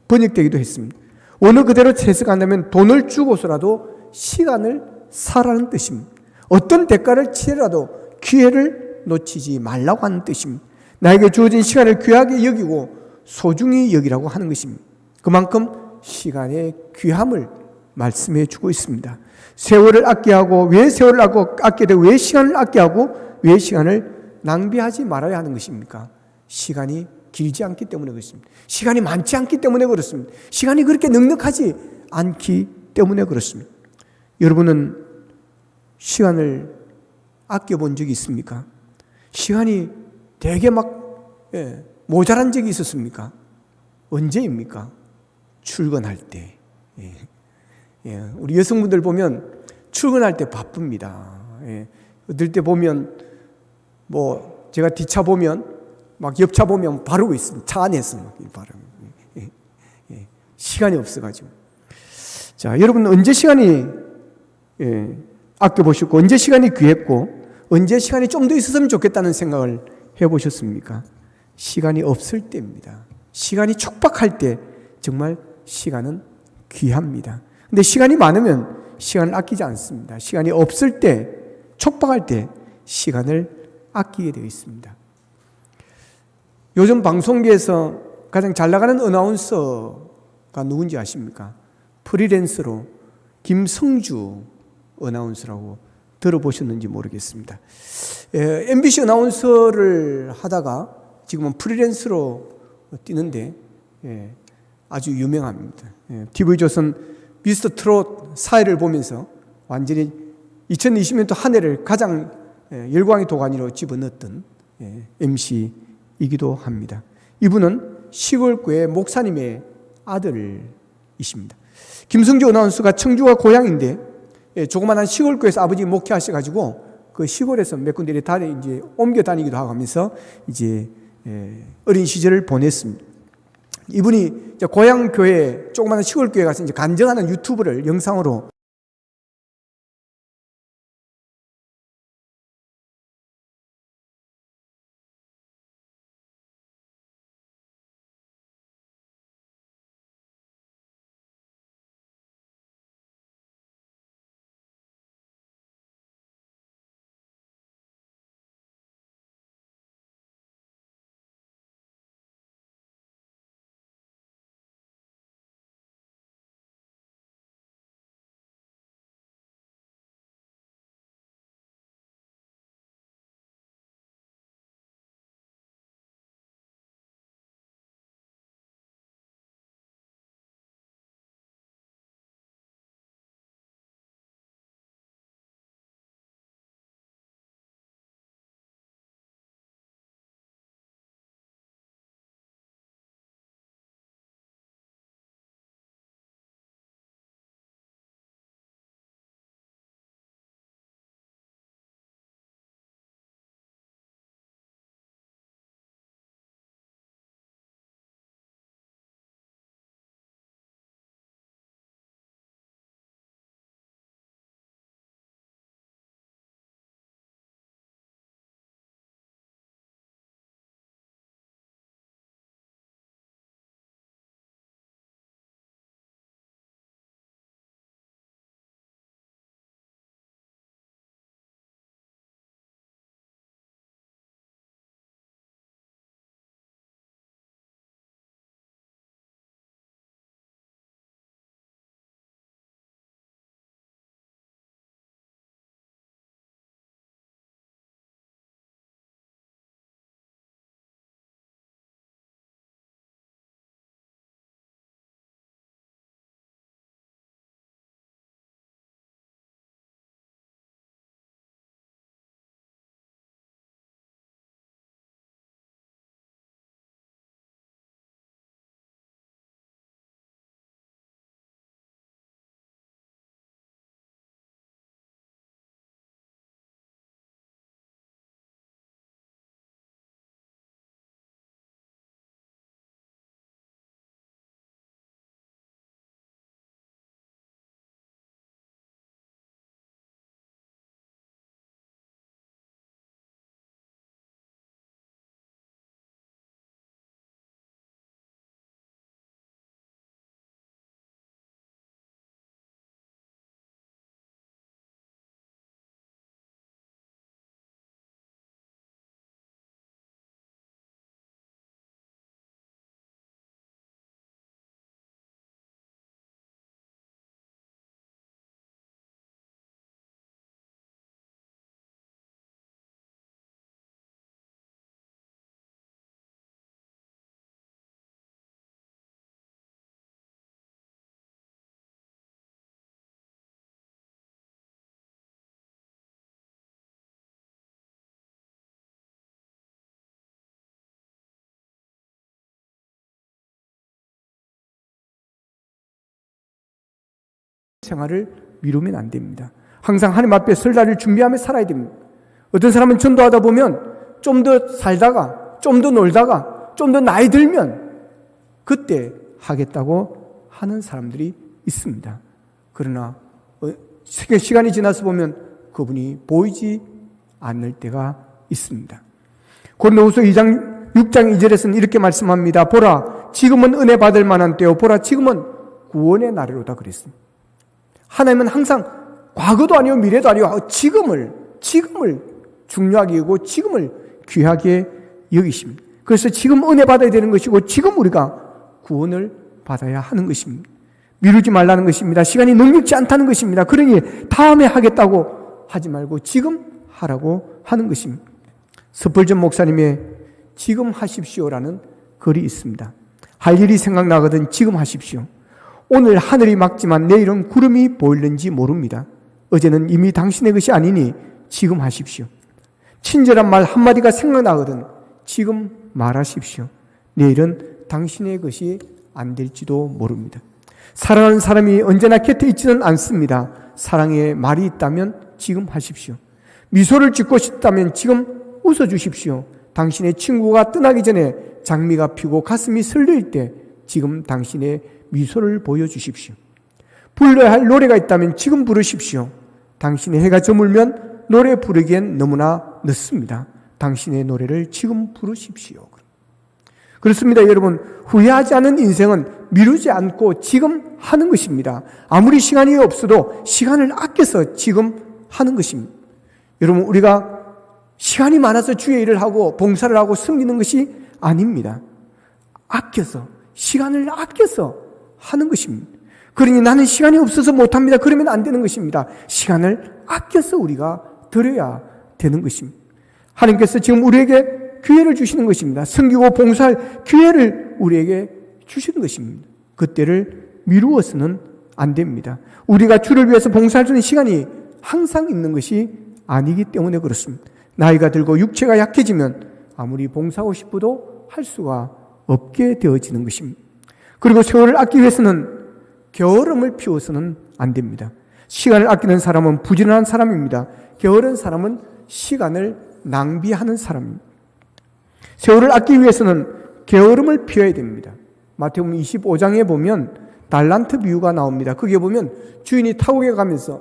번역되기도 했습니다. 원어 그대로 해석한다면 돈을 주고서라도 시간을 사라는 뜻입니다. 어떤 대가를 치더라도 기회를 놓치지 말라고 하는 뜻입니다. 나에게 주어진 시간을 귀하게 여기고 소중히 여기라고 하는 것입니다. 그만큼 시간의 귀함을 말씀해 주고 있습니다. 세월을 아껴하고 왜 세월을 아껴야 되고 왜 시간을 아껴하고 왜 시간을 낭비하지 말아야 하는 것입니까? 시간이 길지 않기 때문에 그렇습니다. 시간이 많지 않기 때문에 그렇습니다. 시간이 그렇게 넉넉하지 않기 때문에 그렇습니다. 여러분은 시간을 아껴본 적이 있습니까? 시간이 되게 모자란 적이 있었습니까? 언제입니까? 출근할 때. 우리 여성분들 보면 출근할 때 바쁩니다. 어떨 때 보면 제가 뒷차 보면 막 옆차 보면 바르고 있습니다. 차 안에서 막 바르고. 시간이 없어가지고. 자, 여러분 언제 시간이 아껴보셨고 언제 시간이 귀했고 언제 시간이 좀 더 있었으면 좋겠다는 생각을 해보셨습니까? 시간이 없을 때입니다. 시간이 촉박할 때 정말 시간은 귀합니다. 근데 시간이 많으면 시간을 아끼지 않습니다. 시간이 없을 때, 촉박할 때 시간을 아끼게 되어 있습니다. 요즘 방송계에서 가장 잘 나가는 어나운서가 누군지 아십니까? 프리랜서로 김성주 어나운서라고 들어보셨는지 모르겠습니다. MBC 어나운서를 하다가 지금은 프리랜서로 뛰는데 아주 유명합니다. TV조선 미스터 트롯 사회를 보면서 완전히 2020년도 한 해를 가장 열광의 도가니로 집어넣었던 MC이기도 합니다. 이분은 시골교회 목사님의 아들이십니다. 김성주 아나운서가 청주가 고향인데 조그마한 시골교회에서 아버지 목회하셔가지고 그 시골에서 몇 군데 이제 옮겨 다니기도 하고 하면서 이제 어린 시절을 보냈습니다. 이분이 이제 고향 교회 조그마한 시골 교회 가서 이제 간증하는 유튜브를 영상으로 생활을 미루면 안 됩니다. 항상 하나님 앞에 설 날을 준비하며 살아야 됩니다. 어떤 사람은 전도하다 보면 좀 더 살다가, 좀 더 놀다가, 좀 더 나이 들면 그때 하겠다고 하는 사람들이 있습니다. 그러나 시간이 지나서 보면 그분이 보이지 않을 때가 있습니다. 고린도후서 6장 2절에서는 이렇게 말씀합니다. 보라, 지금은 은혜 받을 만한 때요. 보라, 지금은 구원의 날이로다 그랬습니다. 하나님은 항상 과거도 아니고 미래도 아니고 지금을 중요하게 여기고 지금을 귀하게 여기십니다. 그래서 지금 은혜 받아야 되는 것이고 지금 우리가 구원을 받아야 하는 것입니다. 미루지 말라는 것입니다. 시간이 넉넉지 않다는 것입니다. 그러니 다음에 하겠다고 하지 말고 지금 하라고 하는 것입니다. 스펄전 목사님의 지금 하십시오라는 글이 있습니다. 할 일이 생각나거든 지금 하십시오. 오늘 하늘이 맑지만 내일은 구름이 보일는지 모릅니다. 어제는 이미 당신의 것이 아니니 지금 하십시오. 친절한 말 한마디가 생각나거든 지금 말하십시오. 내일은 당신의 것이 안 될지도 모릅니다. 사랑하는 사람이 언제나 곁에 있지는 않습니다. 사랑의 말이 있다면 지금 하십시오. 미소를 짓고 싶다면 지금 웃어주십시오. 당신의 친구가 떠나기 전에 장미가 피고 가슴이 설레일 때 지금 당신의 미소를 보여주십시오. 불러야 할 노래가 있다면 지금 부르십시오. 당신의 해가 저물면 노래 부르기엔 너무나 늦습니다. 당신의 노래를 지금 부르십시오. 그렇습니다, 여러분. 후회하지 않은 인생은 미루지 않고 지금 하는 것입니다. 아무리 시간이 없어도 시간을 아껴서 지금 하는 것입니다. 여러분, 우리가 시간이 많아서 주의 일을 하고 봉사를 하고 섬기는 것이 아닙니다. 아껴서, 시간을 아껴서 하는 것입니다. 그러니 나는 시간이 없어서 못합니다. 그러면 안 되는 것입니다. 시간을 아껴서 우리가 드려야 되는 것입니다. 하나님께서 지금 우리에게 기회를 주시는 것입니다. 섬기고 봉사할 기회를 우리에게 주시는 것입니다. 그때를 미루어서는 안 됩니다. 우리가 주를 위해서 봉사할 수 있는 시간이 항상 있는 것이 아니기 때문에 그렇습니다. 나이가 들고 육체가 약해지면 아무리 봉사하고 싶어도 할 수가 없게 되어지는 것입니다. 그리고 세월을 아끼기 위해서는 게으름을 피워서는 안 됩니다. 시간을 아끼는 사람은 부지런한 사람입니다. 게으른 사람은 시간을 낭비하는 사람입니다. 세월을 아끼기 위해서는 게으름을 피워야 됩니다. 마태복음 25장에 보면 달란트 비유가 나옵니다. 거기에 보면 주인이 타국에 가면서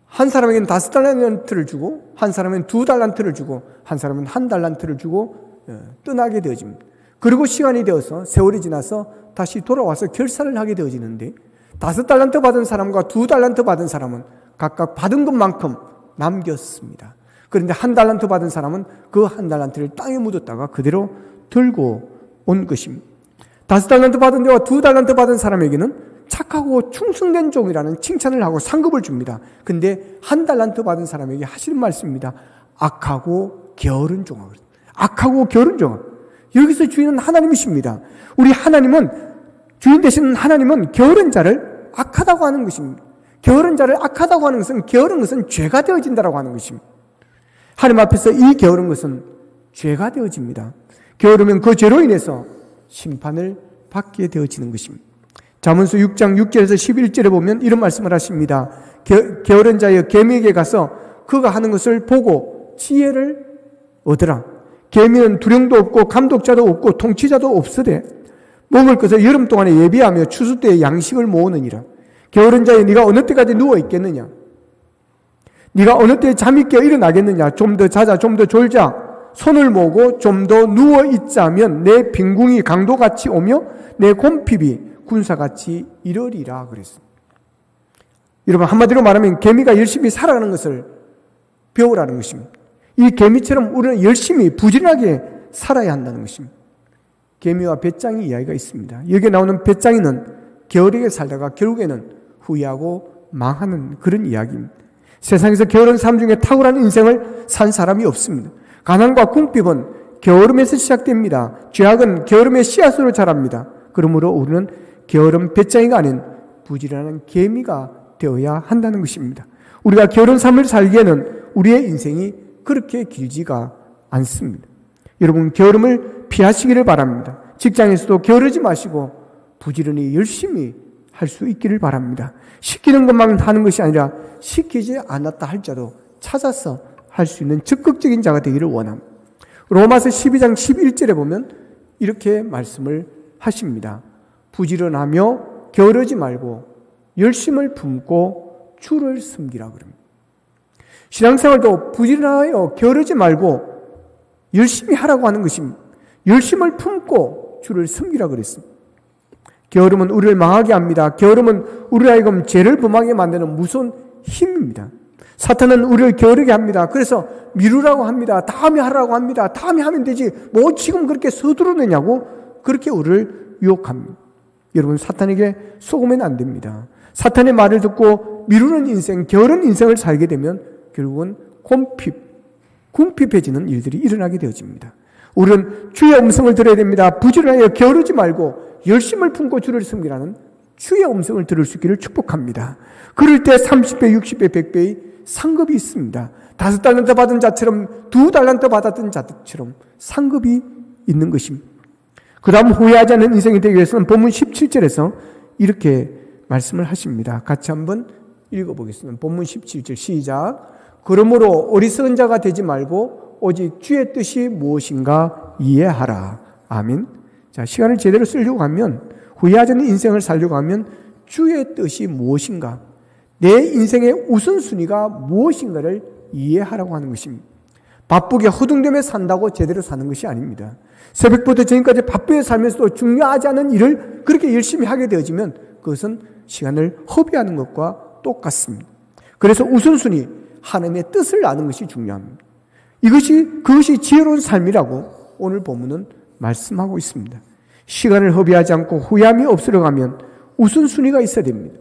한 사람에게는 5달란트를 주고 한 사람에게는 2달란트를 주고 한 사람은 1달란트를 주고 떠나게 되어집니다. 그리고 시간이 되어서 세월이 지나서 다시 돌아와서 결산을 하게 되어지는데 5달란트 받은 사람과 2달란트 받은 사람은 각각 받은 것만큼 남겼습니다. 그런데 1달란트 받은 사람은 그 1달란트를 땅에 묻었다가 그대로 들고 온 것입니다. 5달란트 받은 자와 2달란트 받은 사람에게는 착하고 충성된 종이라는 칭찬을 하고 상급을 줍니다. 근데 1달란트 받은 사람에게 하시는 말씀입니다. 악하고 게으른 종아. 악하고 게으른 종아. 여기서 주인은 하나님이십니다. 우리 하나님은, 주인 되시는 하나님은 게으른 자를 악하다고 하는 것입니다. 게으른 자를 악하다고 하는 것은 게으른 것은 죄가 되어진다라고 하는 것입니다. 하나님 앞에서 이 게으른 것은 죄가 되어집니다. 게으르면 그 죄로 인해서 심판을 받게 되어지는 것입니다. 잠언서 6장 6절에서 11절에 보면 이런 말씀을 하십니다. 게으른 자여 개미에게 가서 그가 하는 것을 보고 지혜를 얻으라. 개미는 두령도 없고 감독자도 없고 통치자도 없으되 먹을 것을 여름 동안에 예비하며 추수 때에 양식을 모으느니라. 게으른 자여 네가 어느 때까지 누워 있겠느냐? 네가 어느 때 잠이 깨어 일어나겠느냐? 좀 더 자자, 좀 더 졸자. 손을 모으고 좀 더 누워 있자면 내 빈궁이 강도같이 오며 내 곰핍이 군사같이 이러리라 그랬습니다. 여러분, 한마디로 말하면 개미가 열심히 살아가는 것을 배우라는 것입니다. 이 개미처럼 우리는 열심히 부지런하게 살아야 한다는 것입니다. 개미와 배짱이 이야기가 있습니다. 여기에 나오는 배짱이는 게으르게 살다가 결국에는 후회하고 망하는 그런 이야기입니다. 세상에서 게으른 사람 중에 탁월한 인생을 산 사람이 없습니다. 가난과 궁핍은 게으름에서 시작됩니다. 죄악은 게으름의 씨앗으로 자랍니다. 그러므로 우리는 게으름 배짱이가 아닌 부지런한 개미가 되어야 한다는 것입니다. 우리가 게으른 삶을 살기에는 우리의 인생이 그렇게 길지가 않습니다. 여러분, 게으름을 피하시기를 바랍니다. 직장에서도 게으르지 마시고 부지런히 열심히 할 수 있기를 바랍니다. 시키는 것만 하는 것이 아니라 시키지 않았다 할지라도 찾아서 할 수 있는 적극적인 자가 되기를 원합니다. 로마서 12장 11절에 보면 이렇게 말씀을 하십니다. 부지런하며 게으르지 말고 열심을 품고 주를 섬기라 그럽니다. 신앙생활도 부지런하여 게으르지 말고 열심히 하라고 하는 것입니다. 열심을 품고 주를 섬기라 그랬습니다. 게으름은 우리를 망하게 합니다. 게으름은 우리 하여금 죄를 범하게 만드는 무서운 힘입니다. 사탄은 우리를 게으르게 합니다. 그래서 미루라고 합니다. 다음에 하라고 합니다. 다음에 하면 되지. 뭐 지금 그렇게 서두르느냐고 그렇게 우리를 유혹합니다. 여러분, 사탄에게 속으면 안 됩니다. 사탄의 말을 듣고 미루는 인생, 게으른 인생을 살게 되면 결국은 궁핍해지는 일들이 일어나게 되어집니다. 우리는 주의 음성을 들어야 됩니다. 부지런하여 게으르지 말고 열심을 품고 주를 섬기라는 주의 음성을 들을 수 있기를 축복합니다. 그럴 때 30배, 60배, 100배의 상급이 있습니다. 5달란트 받은 자처럼 2달란트 받았던 자처럼 상급이 있는 것입니다. 그 다음 후회하지 않는 인생이 되기 위해서는 본문 17절에서 이렇게 말씀을 하십니다. 같이 한번 읽어보겠습니다. 본문 17절 시작. 그러므로 어리석은 자가 되지 말고 오직 주의 뜻이 무엇인가 이해하라. 아멘. 자, 시간을 제대로 쓰려고 하면, 후회하지 않는 인생을 살려고 하면 주의 뜻이 무엇인가, 내 인생의 우선순위가 무엇인가를 이해하라고 하는 것입니다. 바쁘게 허둥대며 산다고 제대로 사는 것이 아닙니다. 새벽부터 저녁까지 바쁘게 살면서도 중요하지 않은 일을 그렇게 열심히 하게 되어지면 그것은 시간을 허비하는 것과 똑같습니다. 그래서 우선순위, 하나님의 뜻을 아는 것이 중요합니다. 그것이 지혜로운 삶이라고 오늘 본문은 말씀하고 있습니다. 시간을 허비하지 않고 후회함이 없으려 가면 우선순위가 있어야 됩니다.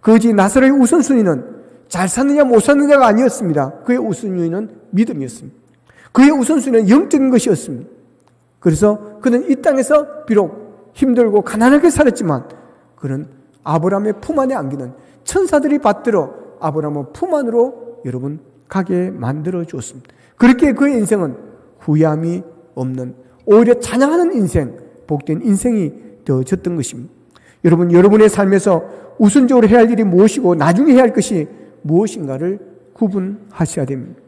거지 나사로의 우선순위는 잘 샀느냐 못 샀느냐가 아니었습니다. 그의 우선순위는 믿음이었습니다. 그의 우선순위는 영적인 것이었습니다. 그래서 그는 이 땅에서 비록 힘들고 가난하게 살았지만 그는 아브라함의 품 안에 안기는 천사들이 받들어 아브라함의 품 안으로 여러분 가게 만들어 주었습니다. 그렇게 그의 인생은 후회함이 없는, 오히려 찬양하는 인생, 복된 인생이 되어졌던 것입니다. 여러분, 여러분의 삶에서 우선적으로 해야 할 일이 무엇이고 나중에 해야 할 것이 무엇인가를 구분하셔야 됩니다.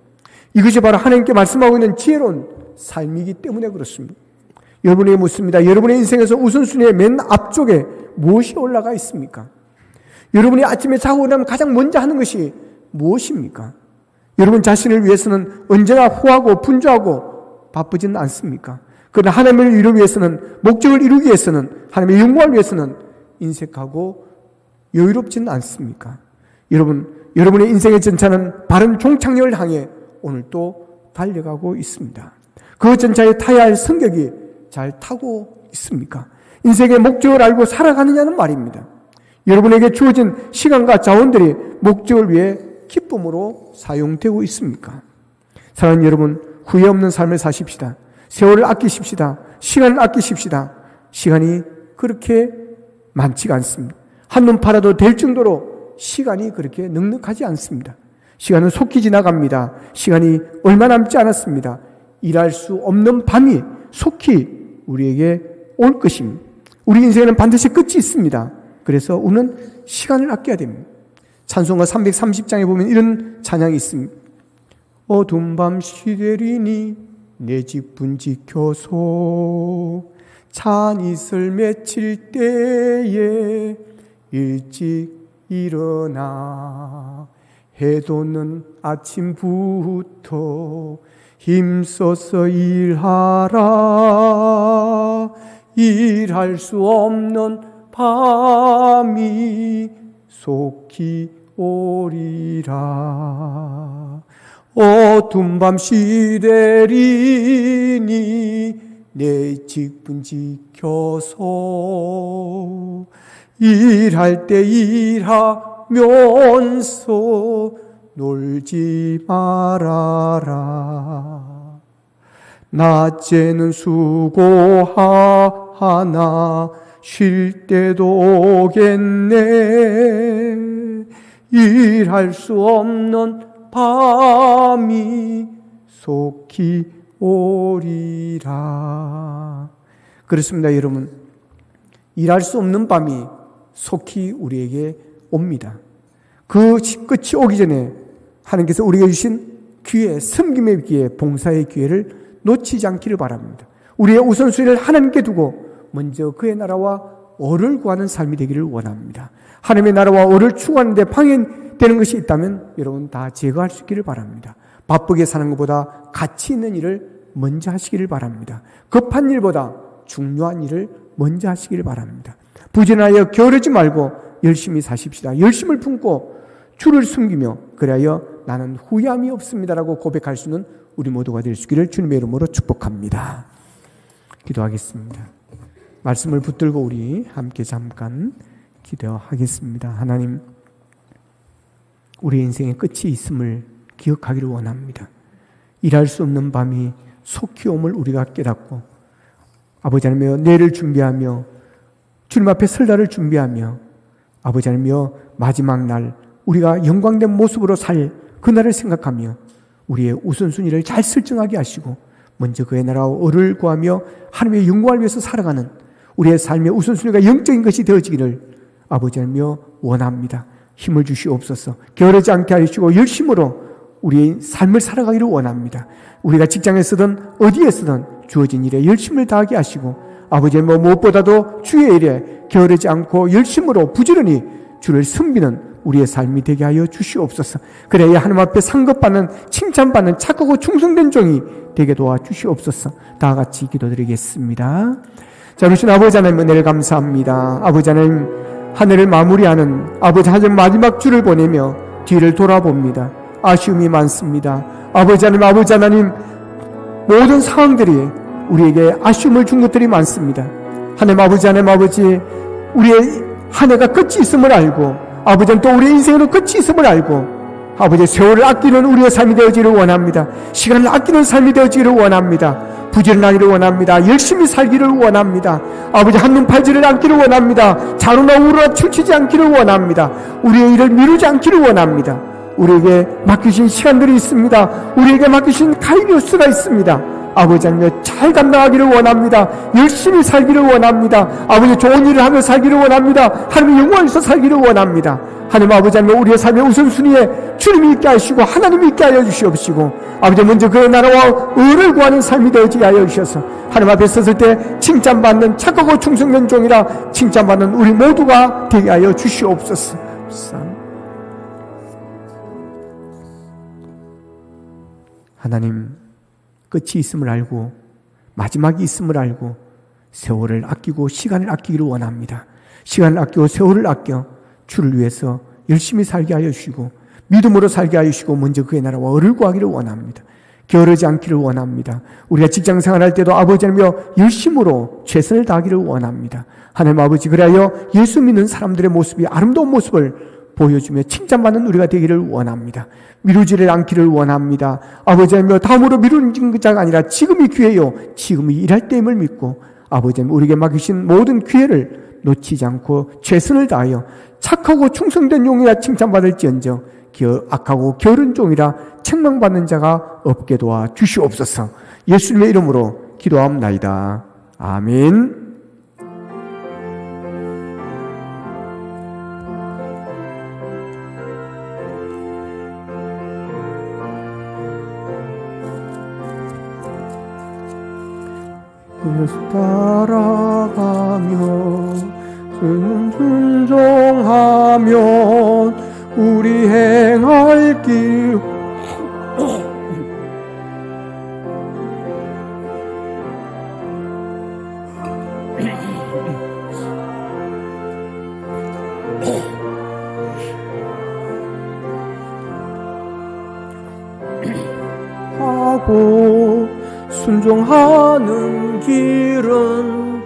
이것이 바로 하나님께 말씀하고 있는 지혜로운 삶이기 때문에 그렇습니다. 여러분에게 묻습니다. 여러분의 인생에서 우선순위의 맨 앞쪽에 무엇이 올라가 있습니까? 여러분이 아침에 자고 일어나면 가장 먼저 하는 것이 무엇입니까? 여러분 자신을 위해서는 언제나 후하고 분주하고 바쁘지는 않습니까? 그러나 하나님을 이루기 위해서는, 목적을 이루기 위해서는, 하나님의 영광을 위해서는 인색하고 여유롭지는 않습니까? 여러분의 인생의 전차는 바른 종착역을 향해 오늘 또 달려가고 있습니다. 그 전차에 타야 할 승객이 잘 타고 있습니까? 인생의 목적을 알고 살아가느냐는 말입니다. 여러분에게 주어진 시간과 자원들이 목적을 위해 기쁨으로 사용되고 있습니까? 사랑하는 여러분, 후회 없는 삶을 사십시다. 세월을 아끼십시다. 시간을 아끼십시다. 시간이 그렇게 많지가 않습니다. 한눈 팔아도 될 정도로 시간이 그렇게 넉넉하지 않습니다. 시간은 속히 지나갑니다. 시간이 얼마 남지 않았습니다. 일할 수 없는 밤이 속히 우리에게 올 것입니다. 우리 인생에는 반드시 끝이 있습니다. 그래서 우리는 시간을 아껴야 됩니다. 찬송가 330장에 보면 이런 찬양이 있습니다. 어두운 밤 시되리니 내 집은 지켜소, 찬이슬 맺힐 때에 일찍 일어나 해 돋는 아침부터 힘써서 일하라. 일할 수 없는 밤이 속히 오리라. 어두운 밤 시되리니 내 직분 지켜서 일할 때 일하면서 놀지 말아라. 낮에는 수고하나 쉴 때도 오겠네. 일할 수 없는 밤이 속히 오리라. 그렇습니다, 여러분. 일할 수 없는 밤이 속히 우리에게 옵니다. 그 끝이 오기 전에 하나님께서 우리에게 주신 기회, 섬김의 기회, 봉사의 기회를 놓치지 않기를 바랍니다. 우리의 우선순위를 하나님께 두고 먼저 그의 나라와 의를 구하는 삶이 되기를 원합니다. 하나님의 나라와 의를 추구하는데 되는 것이 있다면 여러분 다 제거할 수 있기를 바랍니다. 바쁘게 사는 것보다 가치 있는 일을 먼저 하시기를 바랍니다. 급한 일보다 중요한 일을 먼저 하시기를 바랍니다. 부지런하여 게으르지 말고 열심히 사십시다. 열심을 품고 주를 숨기며 그리하여 나는 후회함이 없습니다라고 고백할 수 있는 우리 모두가 될 수 있기를 주님의 이름으로 축복합니다. 기도하겠습니다. 말씀을 붙들고 우리 함께 잠깐 기도하겠습니다. 하나님, 우리 인생의 끝이 있음을 기억하기를 원합니다. 일할 수 없는 밤이 속히 옴을 우리가 깨닫고 아버지 하나님여 내일을 준비하며 주님 앞에 설 날을 준비하며 아버지 하나님여 마지막 날 우리가 영광된 모습으로 살 그날을 생각하며 우리의 우선순위를 잘 설정하게 하시고 먼저 그의 나라와 의를 구하며 하나님의 영광을 위해서 살아가는 우리의 삶의 우선순위가 영적인 것이 되어지기를 아버지 하나님여 원합니다. 힘을 주시옵소서. 게으르지 않게 하시고 열심으로 우리의 삶을 살아가기를 원합니다. 우리가 직장에 서든 어디에 서든 주어진 일에 열심을 다하게 하시고 아버지 하나님 무엇보다도 주의 일에 게으르지 않고 열심으로 부지런히 주를 섬기는 우리의 삶이 되게 하여 주시옵소서. 그래야 하나님 앞에 상급받는 칭찬받는 착하고 충성된 종이 되게 도와주시옵소서. 다 같이 기도드리겠습니다. 자, 우리 아버지 하나님 은혜를 감사합니다. 아버지 하나님 하늘을 마무리하는 아버지 하나님 마지막 주를 보내며 뒤를 돌아봅니다. 아쉬움이 많습니다. 아버지 하나님 모든 상황들이 우리에게 아쉬움을 준 것들이 많습니다. 하나님 아버지 우리의 한 해가 끝이 있음을 알고 아버지는 또 우리의 인생에는 끝이 있음을 알고 아버지 세월을 아끼는 우리의 삶이 되어지기를 원합니다. 시간을 아끼는 삶이 되어지기를 원합니다. 부지런하기를 원합니다. 열심히 살기를 원합니다. 아버지 한눈 팔지를 않기를 원합니다. 자루나 우루나 출치지 않기를 원합니다. 우리의 일을 미루지 않기를 원합니다. 우리에게 맡기신 시간들이 있습니다. 우리에게 맡기신 카이로스가 있습니다. 아버지 하나님 잘 감당하기를 원합니다. 열심히 살기를 원합니다. 아버지 좋은 일을 하며 살기를 원합니다. 하나님의 영광에서 살기를 원합니다. 하나님 아버지 하나님 우리의 삶의 우선순위에 주님이 있게 하시고 하나님이 있게 하여 주시옵시고 아버지 먼저 그의 나라와 의를 구하는 삶이 되어지게 하여 주셔서 하나님 앞에 섰을 때 칭찬받는 착하고 충성된 종이라 칭찬받는 우리 모두가 되게 하여 주시옵소서. 하나님 끝이 있음을 알고 마지막이 있음을 알고 세월을 아끼고 시간을 아끼기를 원합니다. 시간을 아끼고 세월을 아껴 주를 위해서 열심히 살게 하여 주시고 믿음으로 살게 하여 주시고 먼저 그의 나라와 의를 구하기를 원합니다. 게으르지 않기를 원합니다. 우리가 직장생활할 때도 아버지 하나님여 열심으로 최선을 다하기를 원합니다. 하나님 아버지 그리하여 예수 믿는 사람들의 모습이 아름다운 모습을 보여주며 칭찬받는 우리가 되기를 원합니다. 미루지를 않기를 원합니다. 아버지 하나님 다음으로 미루는 자가 아니라 지금이 기회요 지금이 일할 때임을 믿고 아버지 하나님 우리에게 맡기신 모든 기회를 놓치지 않고 최선을 다하여 착하고 충성된 용이라 칭찬받을지언정 악하고 게으른 종이라 책망받는 자가 없게 도와 주시옵소서. 예수님의 이름으로 기도하옵나이다. 아멘. 예수 따라가며 주는 순종하면 우리 행할 길 하고 순종하는 길은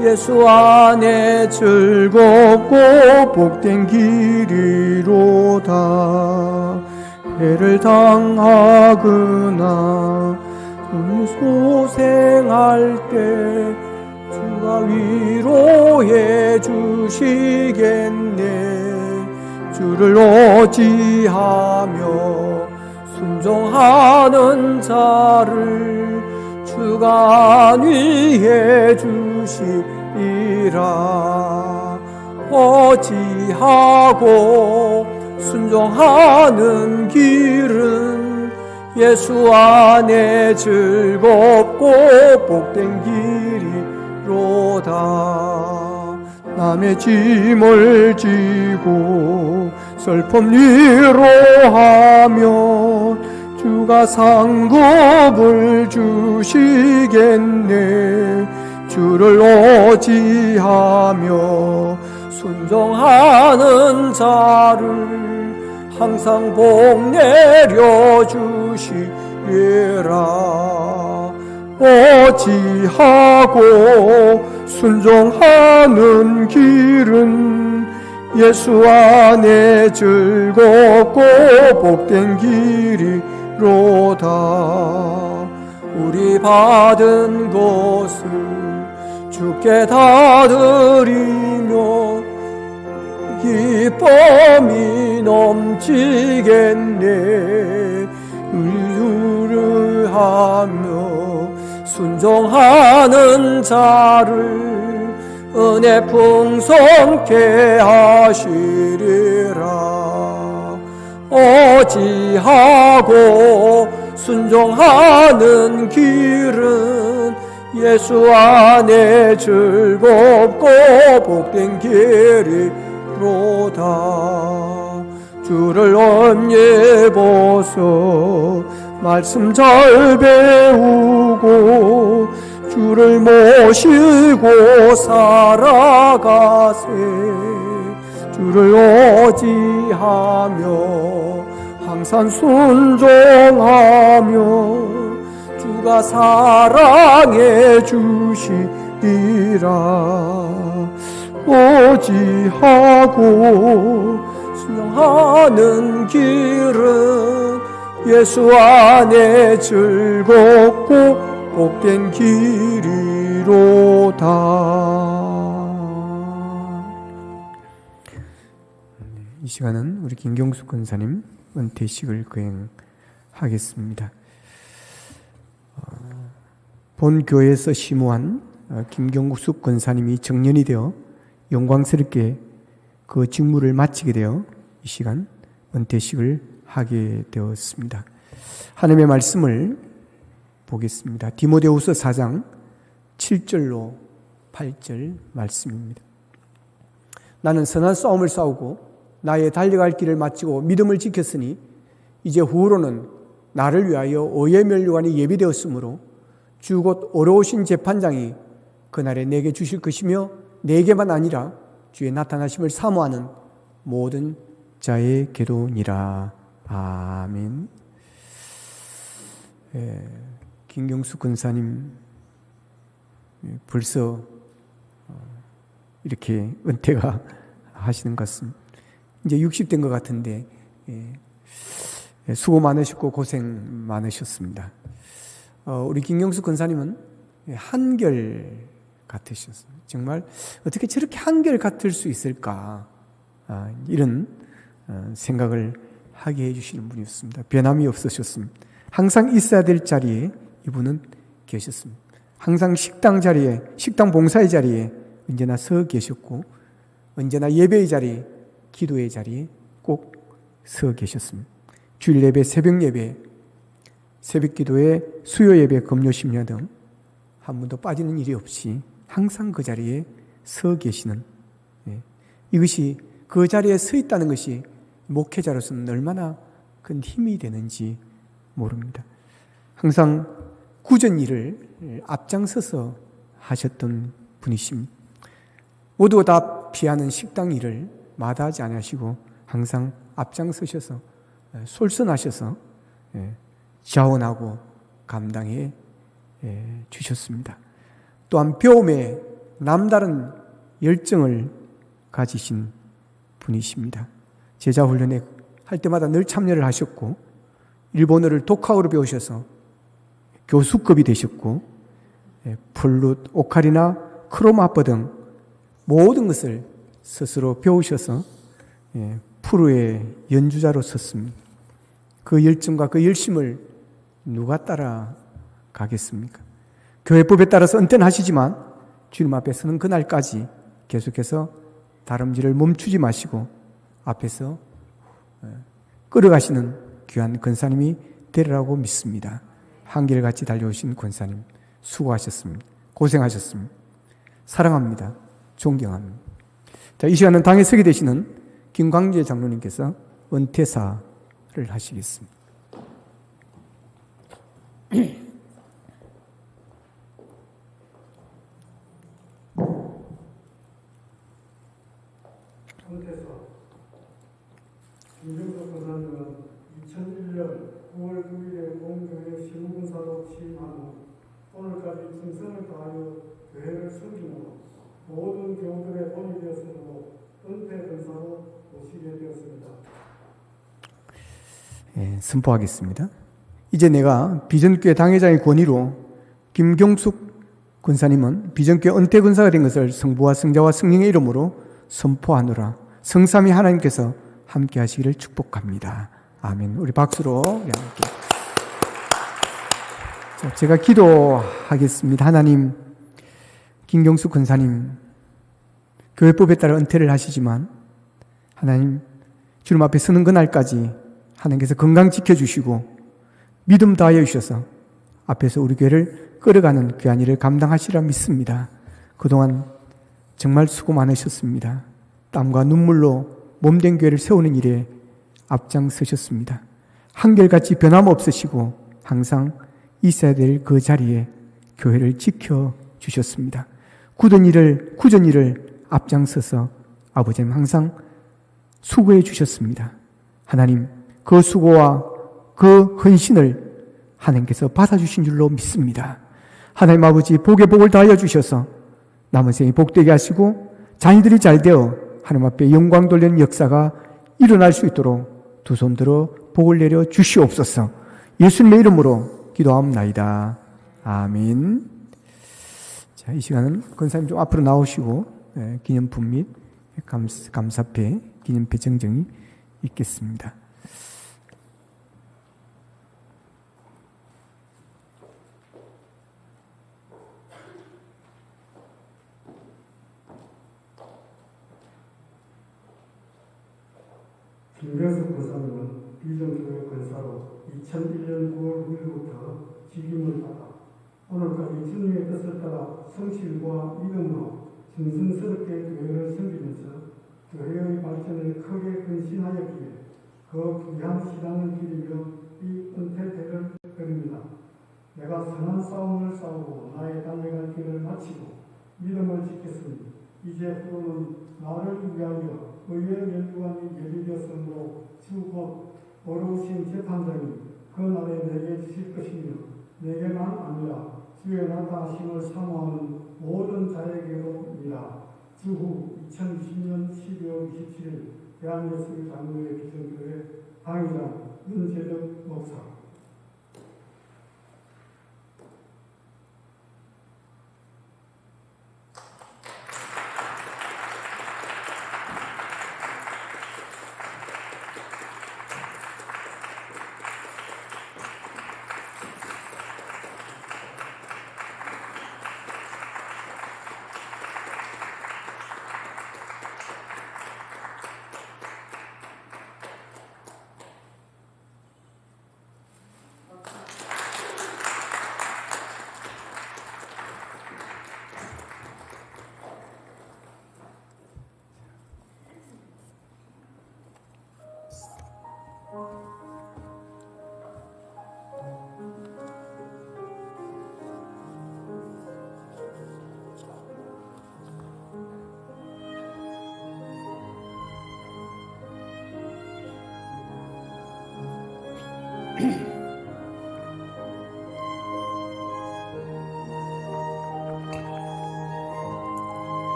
예수 안에 즐겁고 복된 길이로다. 해를 당하거나 소생할 때 주가 위로해 주시겠네. 주를 의지하며 순종하는 자를 주가 안위해 주시리라. 의지하고 순종하는 길은 예수 안에 즐겁고 복된 길이로다. 남의 짐을 지고 슬픔 위로하면 주가 상급을 주시겠네. 주를 의지하며 순종하는 자를 항상 복 내려 주시리라. 의지하고 순종하는 길은 예수 안에 즐겁고 복된 길이로다. 우리 받은 것을 주께 다 드리며 기쁨이 넘치겠네. 의유하며 순종하는 자를 은혜 풍성케 하시리라. 의지하고 순종하는 길은 예수 안에 즐겁고 복된 길이로다. 주를 언예 보소 말씀 잘 배우고 주를 모시고 살아가세. 주를 의지하며 항상 순종하며 주가 사랑해 주시리라. 의지하고 순종하는 길은 예수 안에 즐겁고 복된 길이로다. 이 시간은 우리 김경숙 권사님 은퇴식을 거행하겠습니다. 본 교회에서 심우한 김경숙 권사님이 정년이 되어 영광스럽게 그 직무를 마치게 되어 이 시간 은퇴식을 하게 되었습니다. 하나님의 말씀을 보겠습니다. 디모데후서 4장 7절로 8절 말씀입니다. 나는 선한 싸움을 싸우고 나의 달려갈 길을 마치고 믿음을 지켰으니 이제 후로는 나를 위하여 의의 면류관이 예비되었으므로 주 곧 어려우신 재판장이 그날에 내게 주실 것이며 내게만 아니라 주의 나타나심을 사모하는 모든 자의 계도니라. 아멘. 김경숙 권사님 벌써 이렇게 은퇴가 하시는 것 같습니다. 이제 60대인 것 같은데 수고 많으셨고 고생 많으셨습니다. 우리 김경숙 권사님은 한결 같으셨습니다. 정말 어떻게 저렇게 한결 같을 수 있을까, 이런 생각을 하게 해주시는 분이었습니다. 변함이 없으셨습니다. 항상 있어야 될 자리에 이분은 계셨습니다. 항상 식당 자리에, 식당 봉사의 자리에 언제나 서 계셨고 언제나 예배의 자리, 기도의 자리에 꼭 서 계셨습니다. 주일 예배, 새벽 예배, 새벽 기도에 수요 예배, 금요 심야 등 한 번도 빠지는 일이 없이 항상 그 자리에 서 계시는, 이것이 그 자리에 서 있다는 것이 목회자로서는 얼마나 큰 힘이 되는지 모릅니다. 항상 굳은 일을 앞장서서 하셨던 분이십니다. 모두가 다 피하는 식당 일을 마다하지 않으시고 항상 앞장서셔서 솔선하셔서 자원하고 감당해 주셨습니다. 또한 배움에 남다른 열정을 가지신 분이십니다. 제자훈련에 할 때마다 늘 참여를 하셨고 일본어를 독학으로 배우셔서 교수급이 되셨고 플룻, 오카리나, 크로마퍼 등 모든 것을 스스로 배우셔서 프로의 연주자로 섰습니다. 그 열정과 그 열심을 누가 따라가겠습니까? 교회법에 따라서 은퇴는 하시지만 주님 앞에 서는 그날까지 계속해서 다름질을 멈추지 마시고 앞에서 끌어가시는 귀한 권사님이 되리라고 믿습니다. 한결같이 달려오신 권사님 수고하셨습니다. 고생하셨습니다. 사랑합니다. 존경합니다. 자, 이 시간은 당에 서게 되시는 김광재 장로님께서 은퇴사를 하시겠습니다. 은퇴사 김정석 권사님은 2001년 9월 9일에 공교회 시무근사로 취임한 후 오늘까지 충성을 다하여 교회를 섬기므로 모든 교우들의 본이 되었으므로 은퇴 권사로 모시게 되었습니다. 예, 선포하겠습니다. 이제 내가 비전교회 당회장의 권위로 김경숙 권사님은 비전교회 은퇴 권사가 된 것을 성부와 성자와 성령의 이름으로 선포하노라. 성삼위 하나님께서 함께 하시기를 축복합니다. 아멘. 우리 박수로 함께. 자, 제가 기도하겠습니다. 하나님, 김경숙 권사님 교회법에 따라 은퇴를 하시지만 하나님 주님 앞에 서는 그날까지 하나님께서 건강 지켜주시고 믿음 다하여 주셔서 앞에서 우리 교회를 끌어가는 귀한 일을 감당하시리라 믿습니다. 그동안 정말 수고 많으셨습니다. 땀과 눈물로 몸된 교회를 세우는 일에 앞장서셨습니다. 한결같이 변함없으시고 항상 있어야 될 그 자리에 교회를 지켜주셨습니다. 굳은 일을, 굳은 일을 앞장서서 아버지는 항상 수고해 주셨습니다. 하나님, 그 수고와 그 헌신을 하나님께서 받아주신 줄로 믿습니다. 하나님 아버지, 복에 복을 다하여 주셔서 남은 생이 복되게 하시고 자녀들이 잘 되어 하나님 앞에 영광 돌리는 역사가 일어날 수 있도록 두 손 들어 복을 내려 주시옵소서. 예수님의 이름으로 기도합나이다. 아멘. 자, 이 시간은 권사님 좀 앞으로 나오시고 기념품 및 감사패, 기념패 증정이 있겠습니다. 김경숙 권사님은 비전교회 권사로 2001년 9월 9일부터 직임을 받아 오늘까지 주님의 뜻을 따라 성실과 믿음으로 정성스럽게 교회를 섬기면서 교회의 발전에 크게 근신하였기에 그 귀한 시간을 기리며 이 은퇴대를 드립니다. 내가 선한 싸움을 싸우고 나의 달려갈 길을 마치고 믿음을 지켰으니 이제 후로는 나를 위하여 의의 면류관이 예비되었으므로 주 곧 어려우신 재판장이 그 날에 내게 주실 것이며 내게만 아니라 주의 나타나심을 사모하는 모든 자에게로입니다. 주후 2020년 12월 27일 대한예수교 장로회 비전교회 당회장 윤재덕 목사.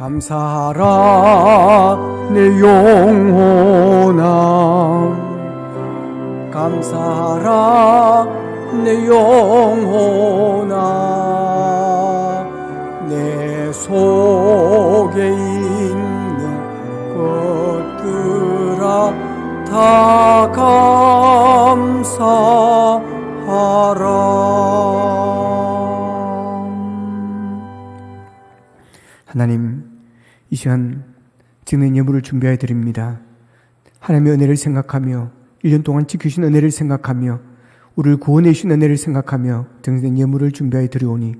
감사하라 내 영혼아, 감사하라 내 영혼아, 내 속에 있는 것들아 다 감사하라. 하나님, 이 시간 드는 예물을 준비해 드립니다. 하나님의 은혜를 생각하며 1년 동안 지키신 은혜를 생각하며 우리를 구원해 주신 은혜를 생각하며 드는 예물을 준비해 드리오니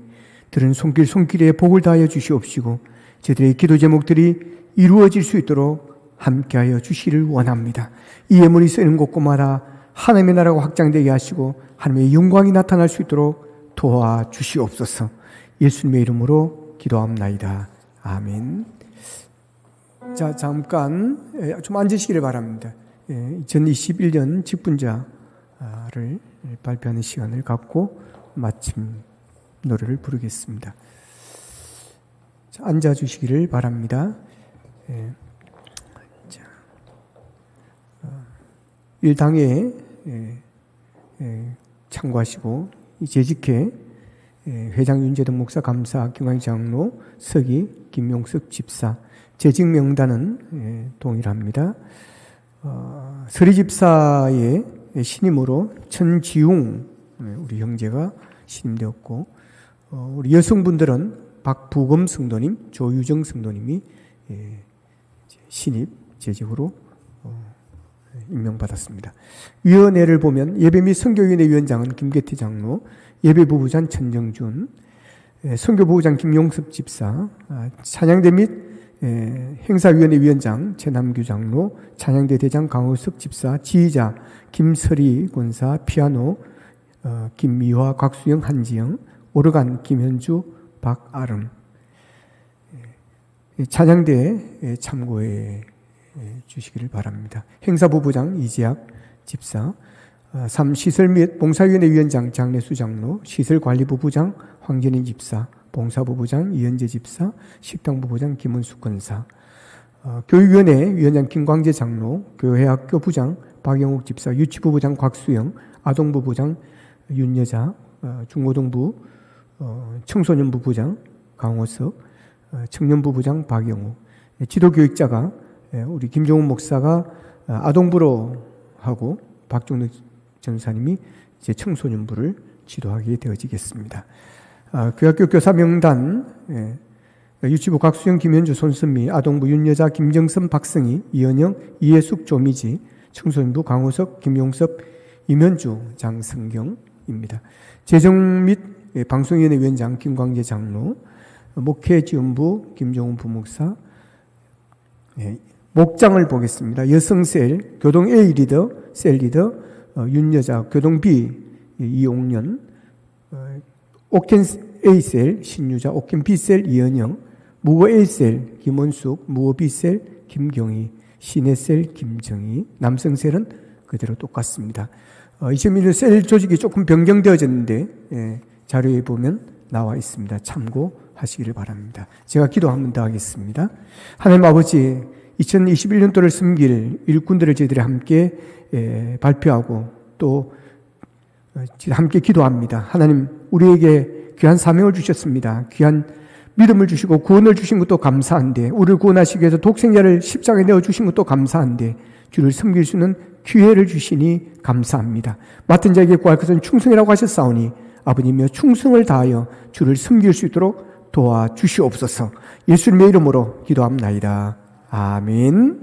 들은 손길에 복을 다하여 주시옵시고 저희들의 기도 제목들이 이루어질 수 있도록 함께하여 주시기를 원합니다. 이 예물이 쓰는 곳곳마다 하나님의 나라가 확장되게 하시고 하나님의 영광이 나타날 수 있도록 도와주시옵소서. 예수님의 이름으로 기도합나이다. 아멘. 자, 잠깐 좀 앉으시기를 바랍니다. 2021년 직분자를 발표하는 시간을 갖고 마침 노래를 부르겠습니다. 자, 앉아주시기를 바랍니다. 자, 일당에 참고하시고 재직회 회장 윤재덕 목사, 감사 김광희 장로, 서기 김용석 집사, 재직 명단은 동일합니다. 서리 집사의 신임으로 천지웅 우리 형제가 신임되었고, 우리 여성분들은 박부검 성도님, 조유정 성도님이 신입 재직으로 임명받았습니다. 위원회를 보면 예배 및 선교위원회 위원장은 김계태 장로, 예배부부장 천정준, 선교부부장 김용섭 집사, 찬양대 및 행사위원회 위원장 최남규 장로, 찬양대 대장 강호석 집사, 지휘자 김설희 권사, 피아노 김미화, 곽수영, 한지영, 오르간 김현주, 박아름. 찬양대에 참고해 주시기를 바랍니다. 행사부부장 이재학 집사, 3. 시설 및 봉사위원회 위원장 장례수 장로, 시설관리부부장 황전인 집사, 봉사부부장 이현재 집사, 식당부부장 김은숙 권사, 교육위원회 위원장 김광재 장로, 교회학교 부장 박영욱 집사, 유치부부장 곽수영, 아동부부장 윤여자, 중고등부 청소년부부장 강호석, 청년부부장 박영욱, 지도교육자가 우리 김종훈 목사가 아동부로 하고 박종덕 전사님이 이제 청소년부를 지도하게 되어지겠습니다. 교학교 교사 명단, 유치부 곽수영, 김현주, 손선미, 아동부 윤여자, 김정선, 박승희, 이현영, 이해숙, 조미지, 청소년부 강호석, 김용섭, 이면주, 장성경입니다. 재정 및 방송위원회 위원장 김광재 장로, 목회지원부 김종훈 부목사, 목장을 보겠습니다. 여성셀, 교동 A 리더, 셀 리더, 윤여자, 교동 B 이옥년, 옥켄 A셀 신유자, 옥켄 B셀 이은영, 무거 A셀 김원숙, 무거 B셀 김경희, 시내셀 김정희, 남성셀은 그대로 똑같습니다. 2021년 셀 조직이 조금 변경되어졌는데 자료에 보면 나와 있습니다. 참고하시기를 바랍니다. 제가 기도 한 번 더 하겠습니다. 하나님 아버지, 2021년도를 섬길 일꾼들을 저희들이 함께 발표하고 또 함께 기도합니다. 하나님, 우리에게 귀한 사명을 주셨습니다. 귀한 믿음을 주시고 구원을 주신 것도 감사한데, 우리를 구원하시기 위해서 독생자를 십자가에 내어주신 것도 감사한데, 주를 섬길 수 있는 기회를 주시니 감사합니다. 맡은 자에게 구할 것은 충성이라고 하셨사오니 아버님이여 충성을 다하여 주를 섬길 수 있도록 도와주시옵소서. 예수님의 이름으로 기도합나이다. 아멘.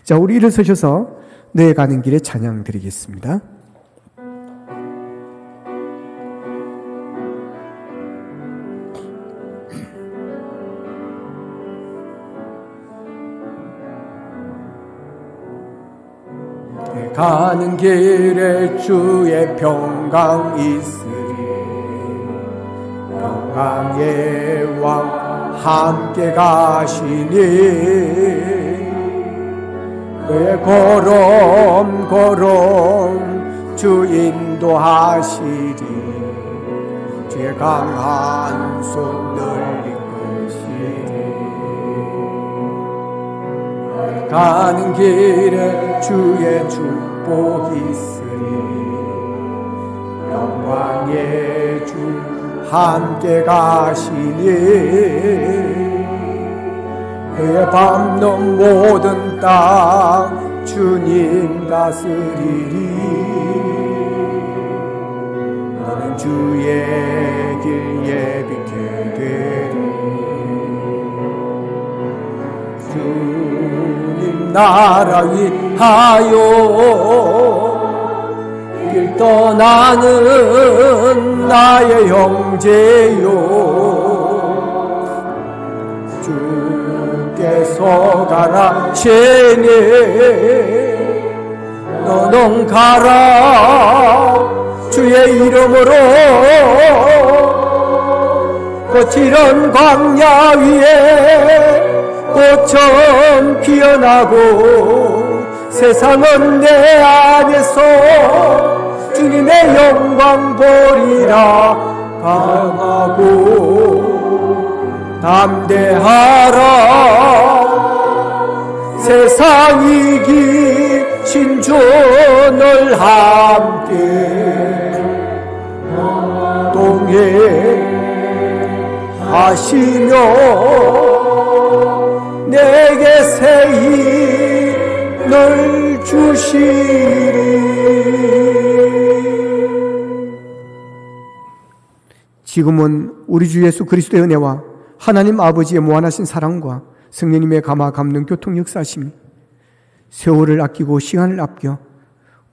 자, 우리 일어서셔서 내 가는 길에 찬양 드리겠습니다. 가는 길에 주의 평강 있으리, 평강의 왕 함께 가시니 그의 걸음 주 인도하시리, 주의 강한 손 널리 끄시리. 가는 길에 주의 축복이 있으리. 영광의 주 함께 가시니 그의 밟는 모든 땅 주님 다스리리. 너는 주의 길 예비케 되리. 주님 나라 위하여 길 떠나는 나의 형제요, 주께서 가라시니 너는 가라. 주의 이름으로 거칠은 광야 위에 꽃처럼 피어나고 세상은 내 안에서 주님의 영광 보리라. 강하고 담대하라. 세상 이기신 주를 함께 동행하시며 내게 새 힘을 주시리. 지금은 우리 주 예수 그리스도의 은혜와 하나님 아버지의 무한하신 사랑과 성령님의 감화 감동 교통 역사하심이 세월을 아끼고 시간을 아껴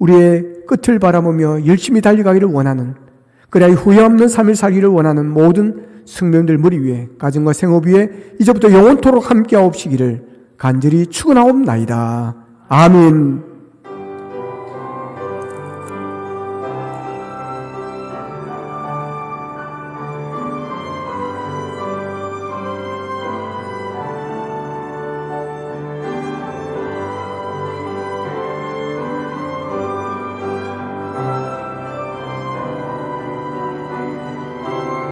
우리의 끝을 바라보며 열심히 달려가기를 원하는, 그래야 후회 없는 삶을 살기를 원하는 모든 성도님들 무리 위에, 가정과 생업 위에 이제부터 영원토록 함께하옵시기를 간절히 축원하옵나이다. 아멘.